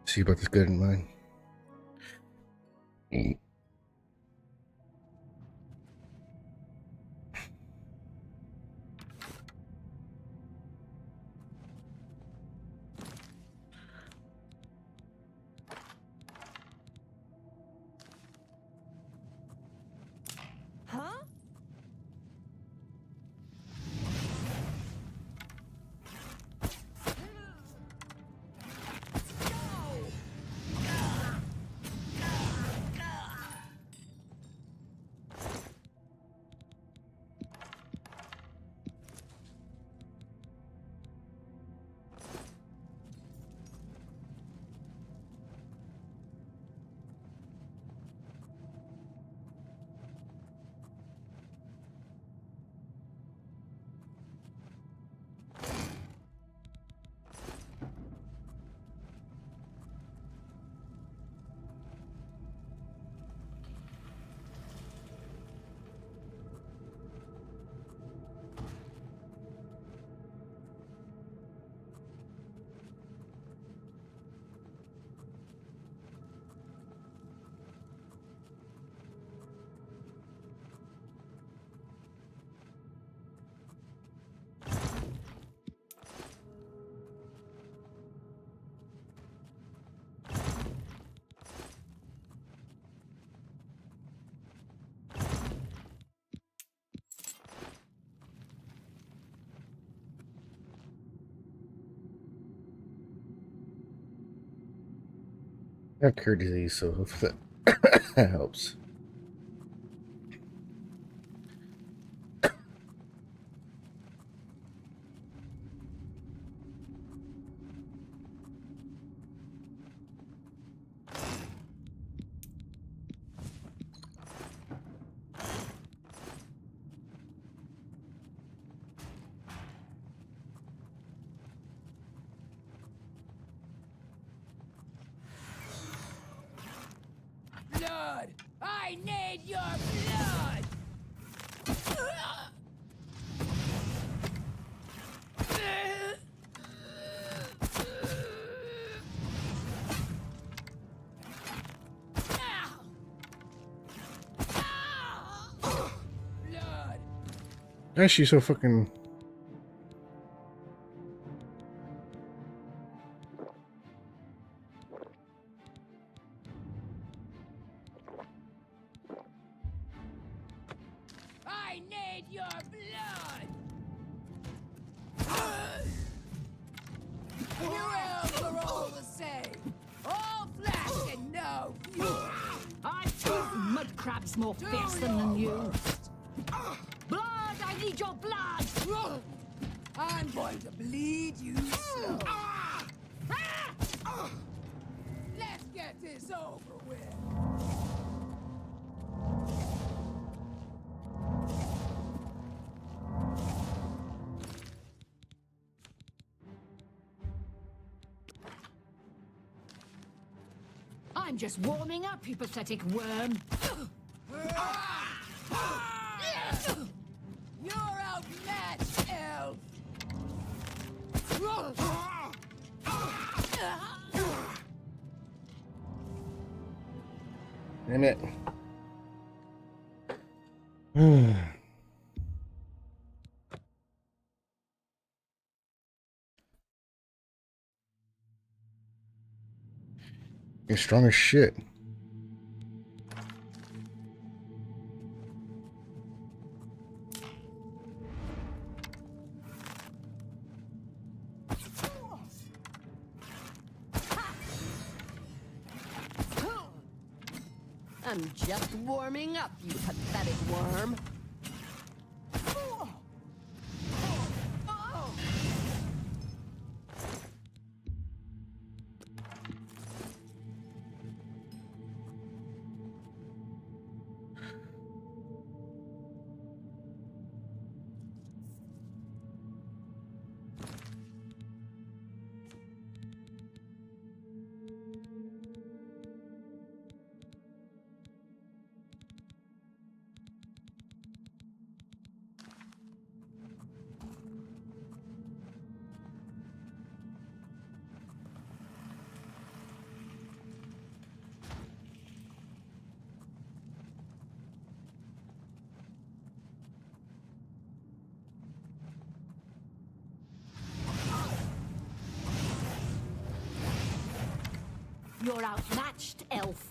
See about this good in mine. Huh? I have cure disease, so hopefully that helps. Blood! I need your blood! Why is she so fucking... I need your blood! You elves are all the same. All flesh and no blood. I've killed mud crabs more fearsome than you. Blood! I need your blood! I'm going to bleed you slow. Let's get this over with. I'm just warming up, you pathetic worm. You're outmatched, elf. Damn it. You're strong as shit. I'm just warming up, you pathetic worm. You're outmatched, elf.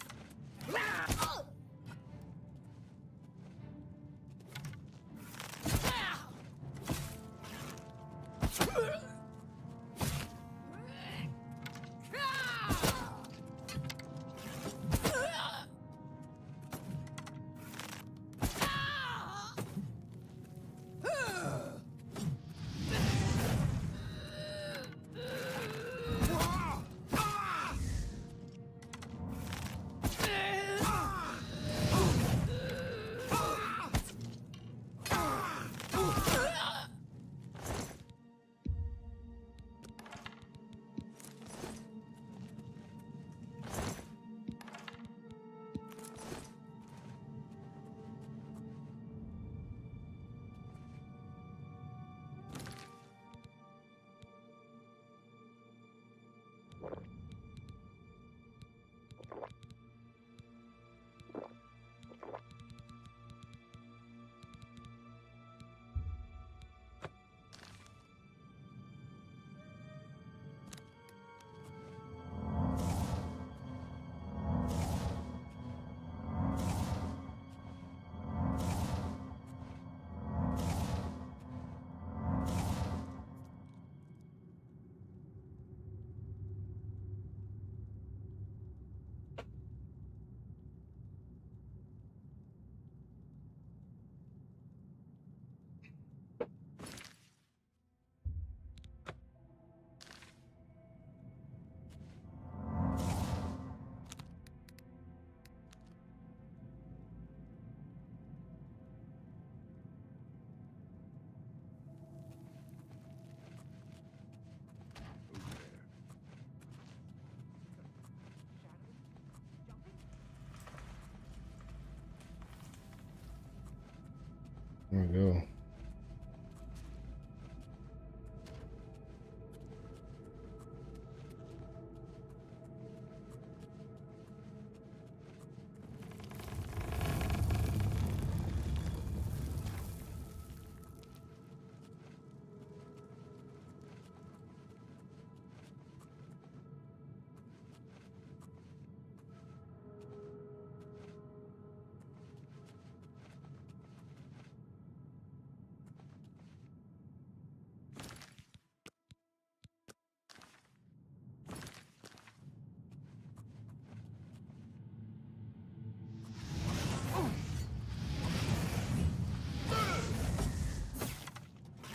There we go.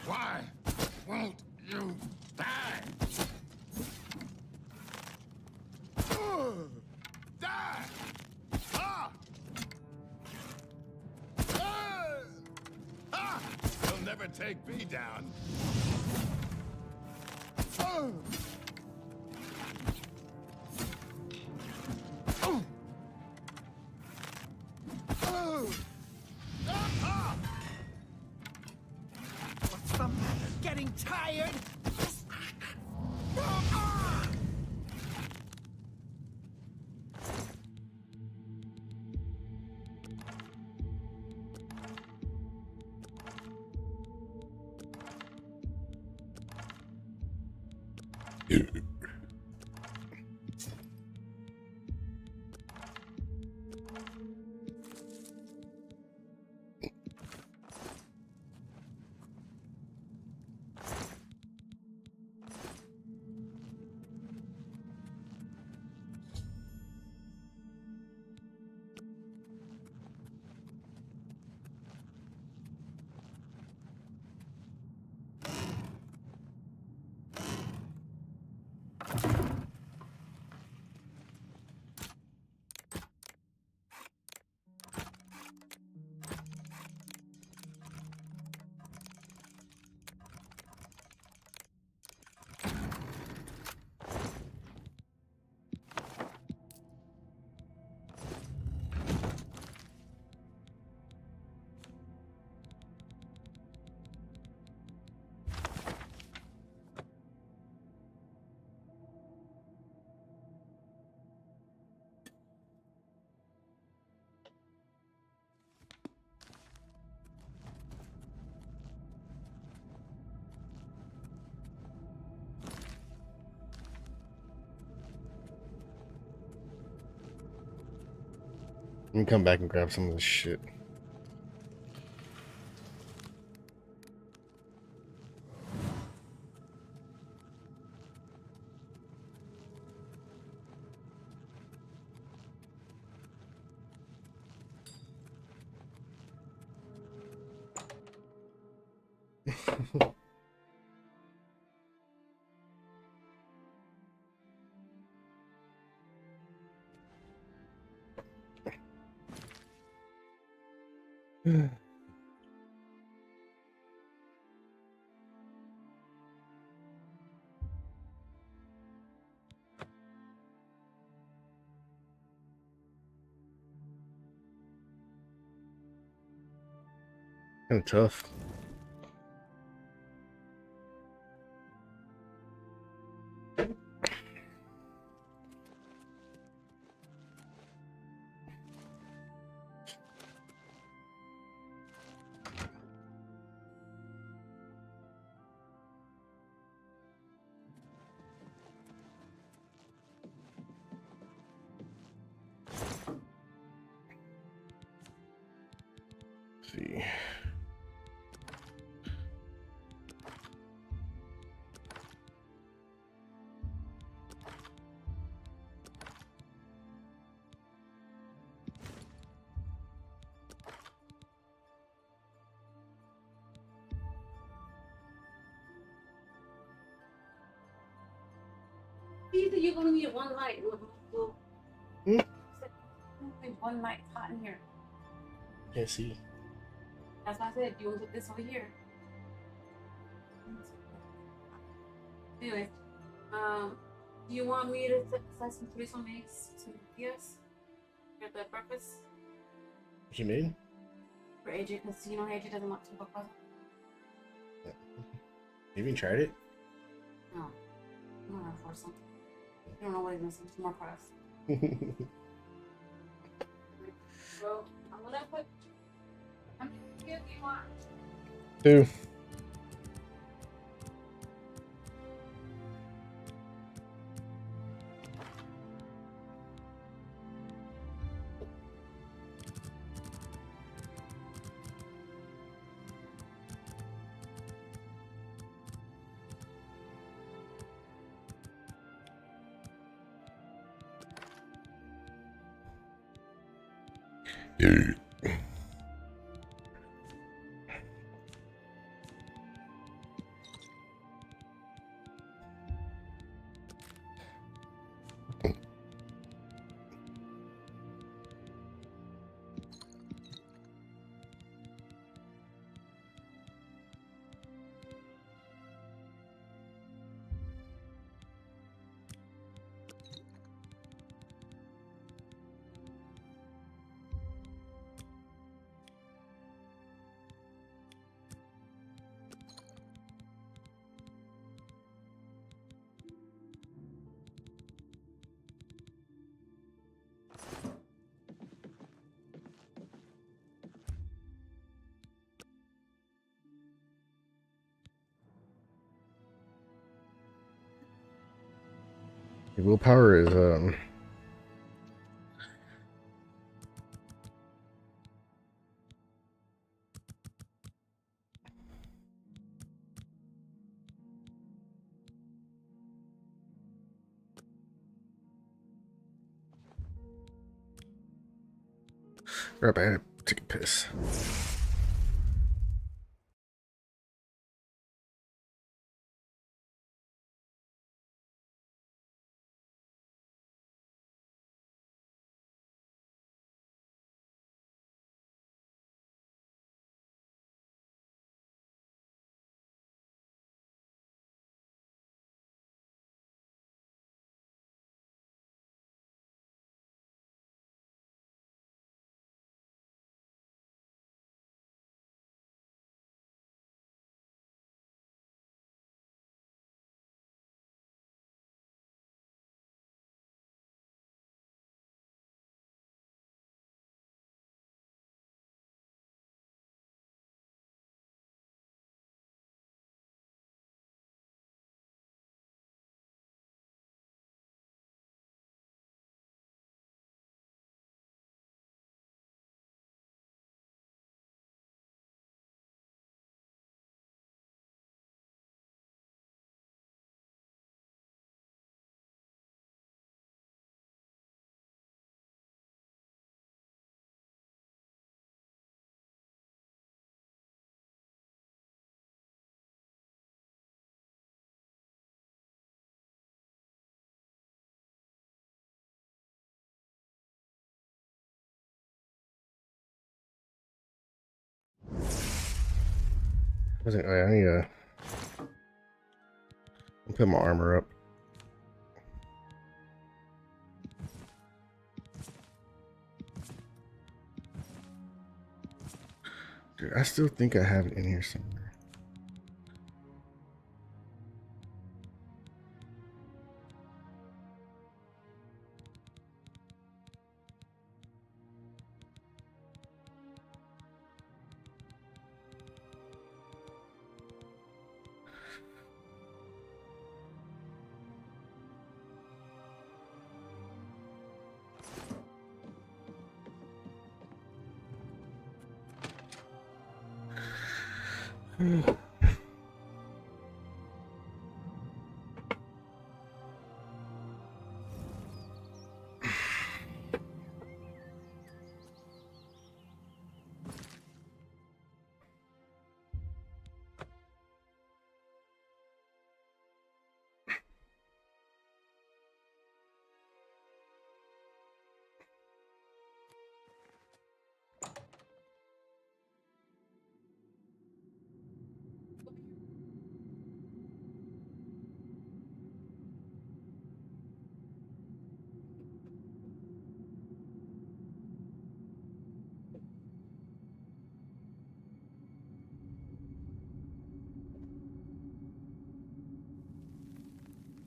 Why won't you die? Die! Ah! Ah! You'll never take me down. What's the matter? Getting tired? Let me come back and grab some of this shit. Kind of tough. Let's see. See that you're gonna need one light. Hmm? One light hot in here. Can't see. That's why I said you want to put this over here. Anyway, do you want me to set some chorizo mix to yes for the breakfast What you made? for AJ? Because you know AJ doesn't want to cook pasta. You even tried it? No, I'm not gonna force him. I don't know what he's missing. Some more crust. So I'm gonna put. How many kids do you want? 2. Your willpower is right, I had to take a piss. I need to put my armor up. Dude, I still think I have it in here somewhere.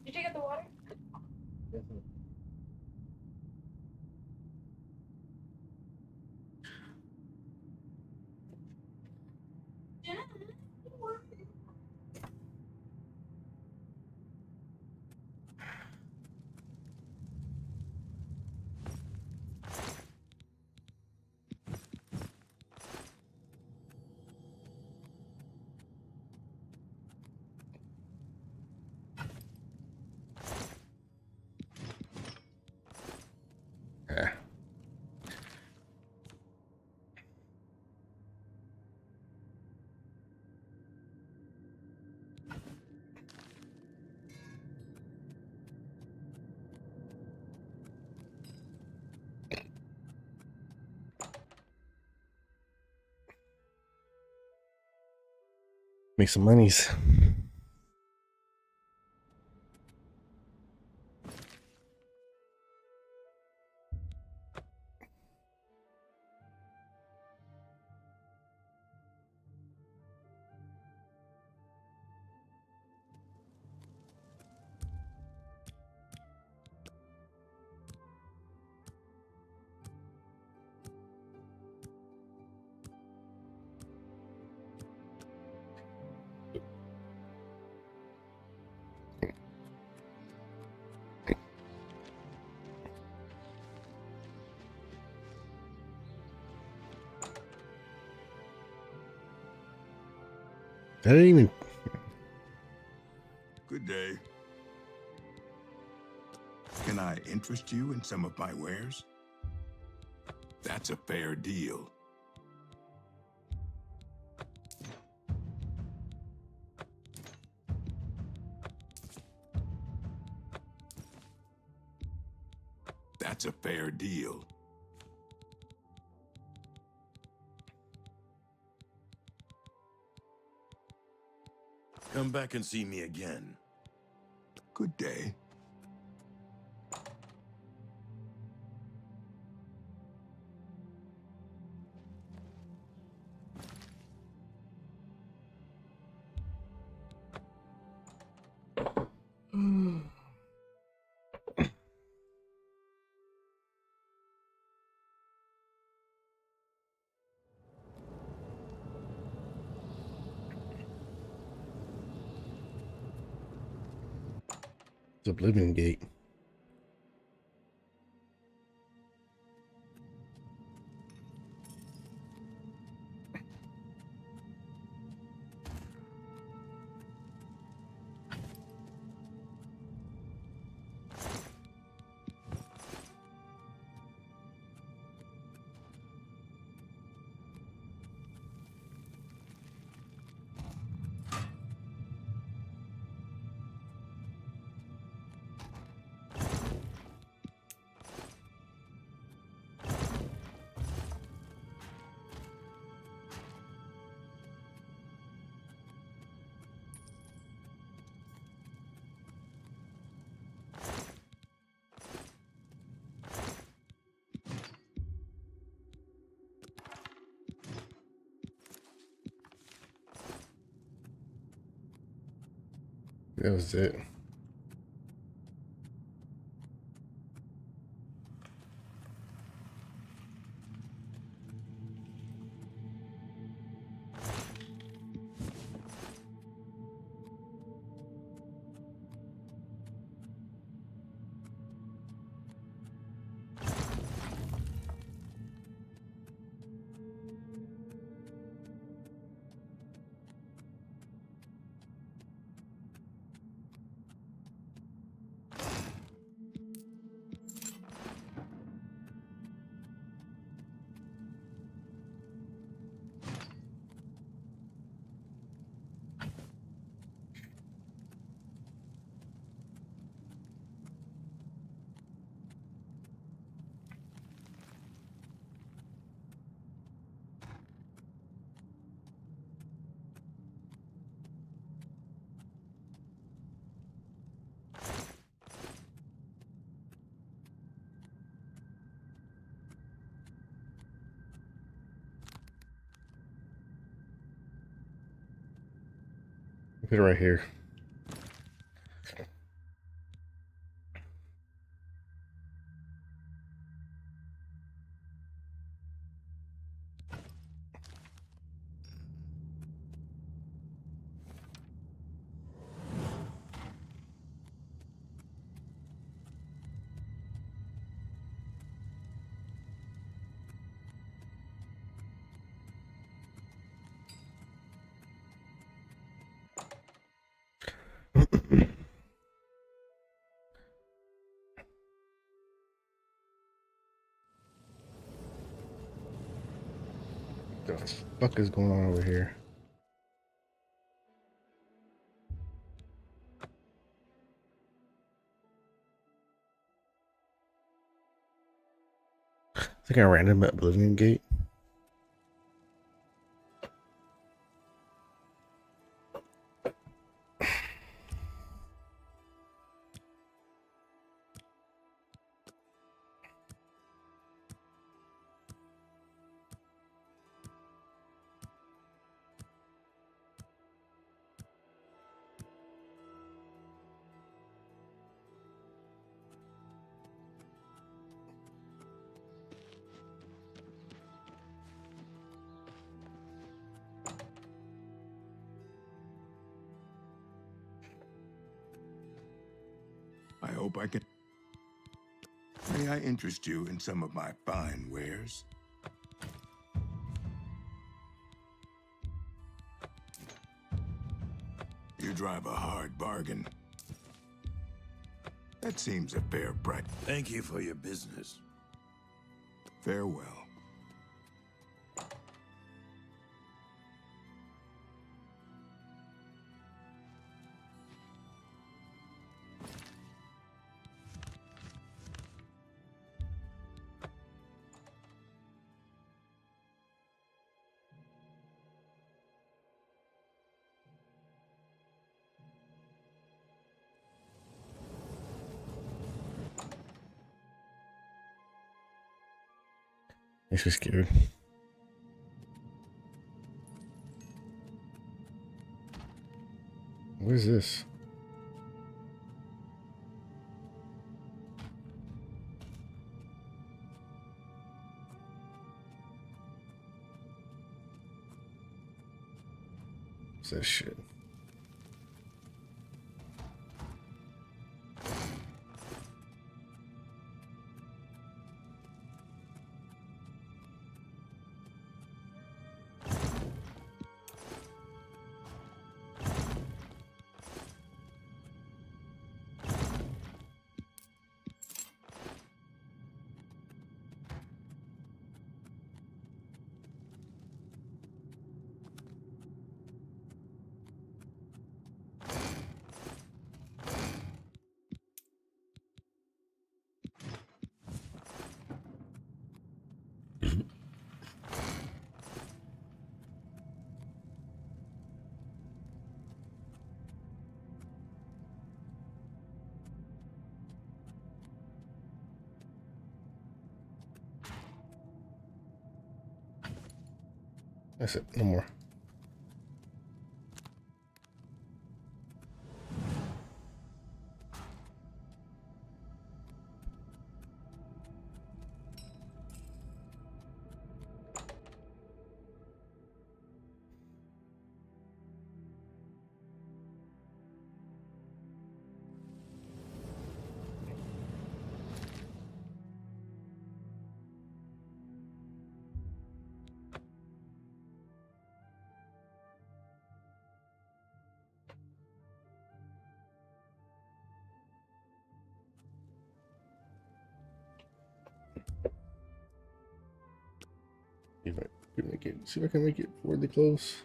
Did you take out the water? Make some monies. I didn't even. Good day. Can I interest you in some of my wares? That's a fair deal. That's a fair deal. Come back and see me again. Good day. It's Oblivion Gate. that was it. Put it right here. What the fuck is going on over here? It's like a random Oblivion gate. I hope I can. May I interest you in some of my fine wares? You drive a hard bargain. That seems a fair price. Thank you for your business. Farewell. Makes me scared. What is this? What's that shit? That's it, no more. If I can make it, see if I can make it really close.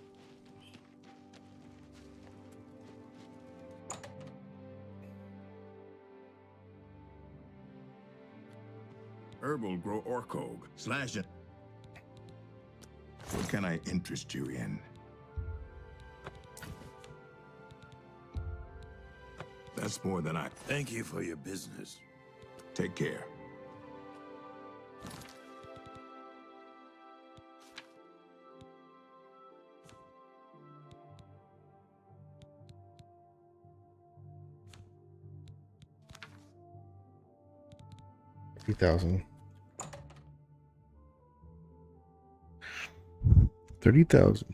Herbal grow orcog. Slash it. What can I interest you in? That's more than I... Thank you for your business. Take care. $30,000. $30,000.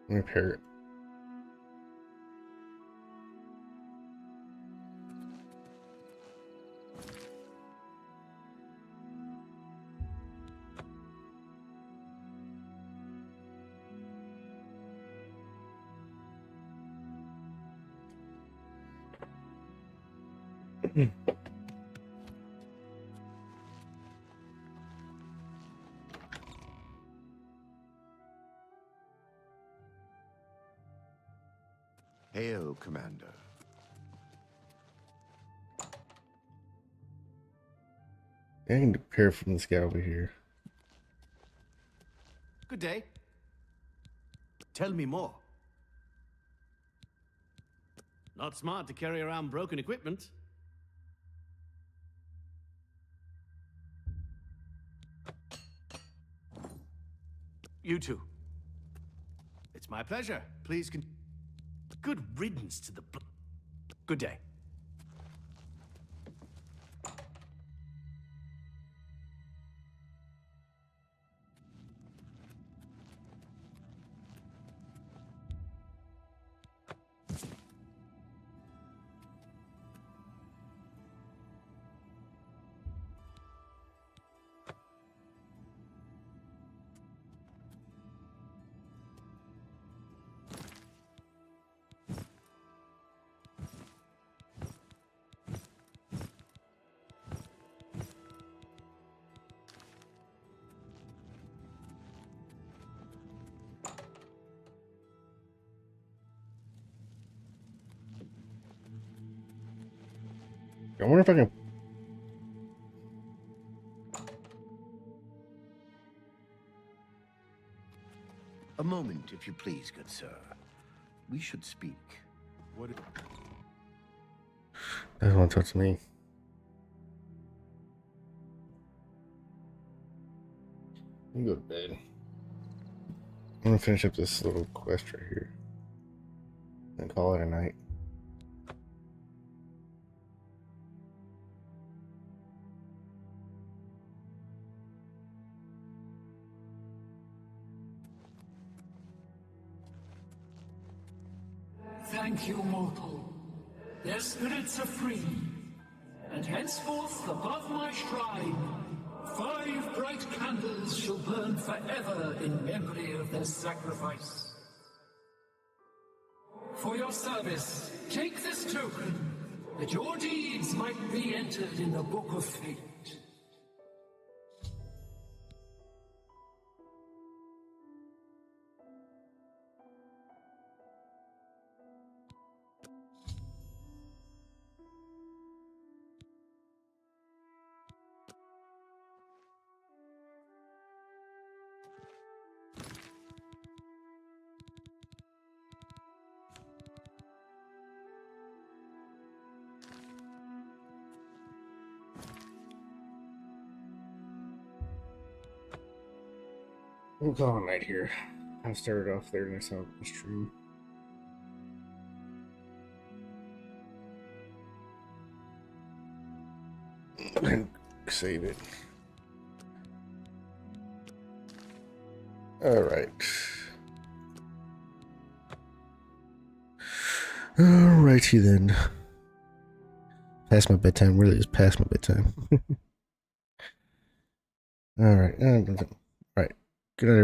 Repair it. Hail, Commander. I can repair from this guy over here. Good day. Tell me more. Not smart to carry around broken equipment. You too. It's my pleasure. Please good riddance to the good day. I wonder if I can. A moment, if you please, good sir. We should speak. What? Doesn't want to touch me. You go to bed. I'm gonna finish up this little quest right here and call it a night. Thank you, mortal. Their spirits are free, and henceforth above my shrine, 5 bright candles shall burn forever in memory of their sacrifice. For your service, take this token, that your deeds might be entered in the Book of Fate. We'll call it a night here. I started off there and I saw the stream. And save it. Alright. Alrighty then. Past my bedtime. Really is past my bedtime. Alright. Alright. Good night.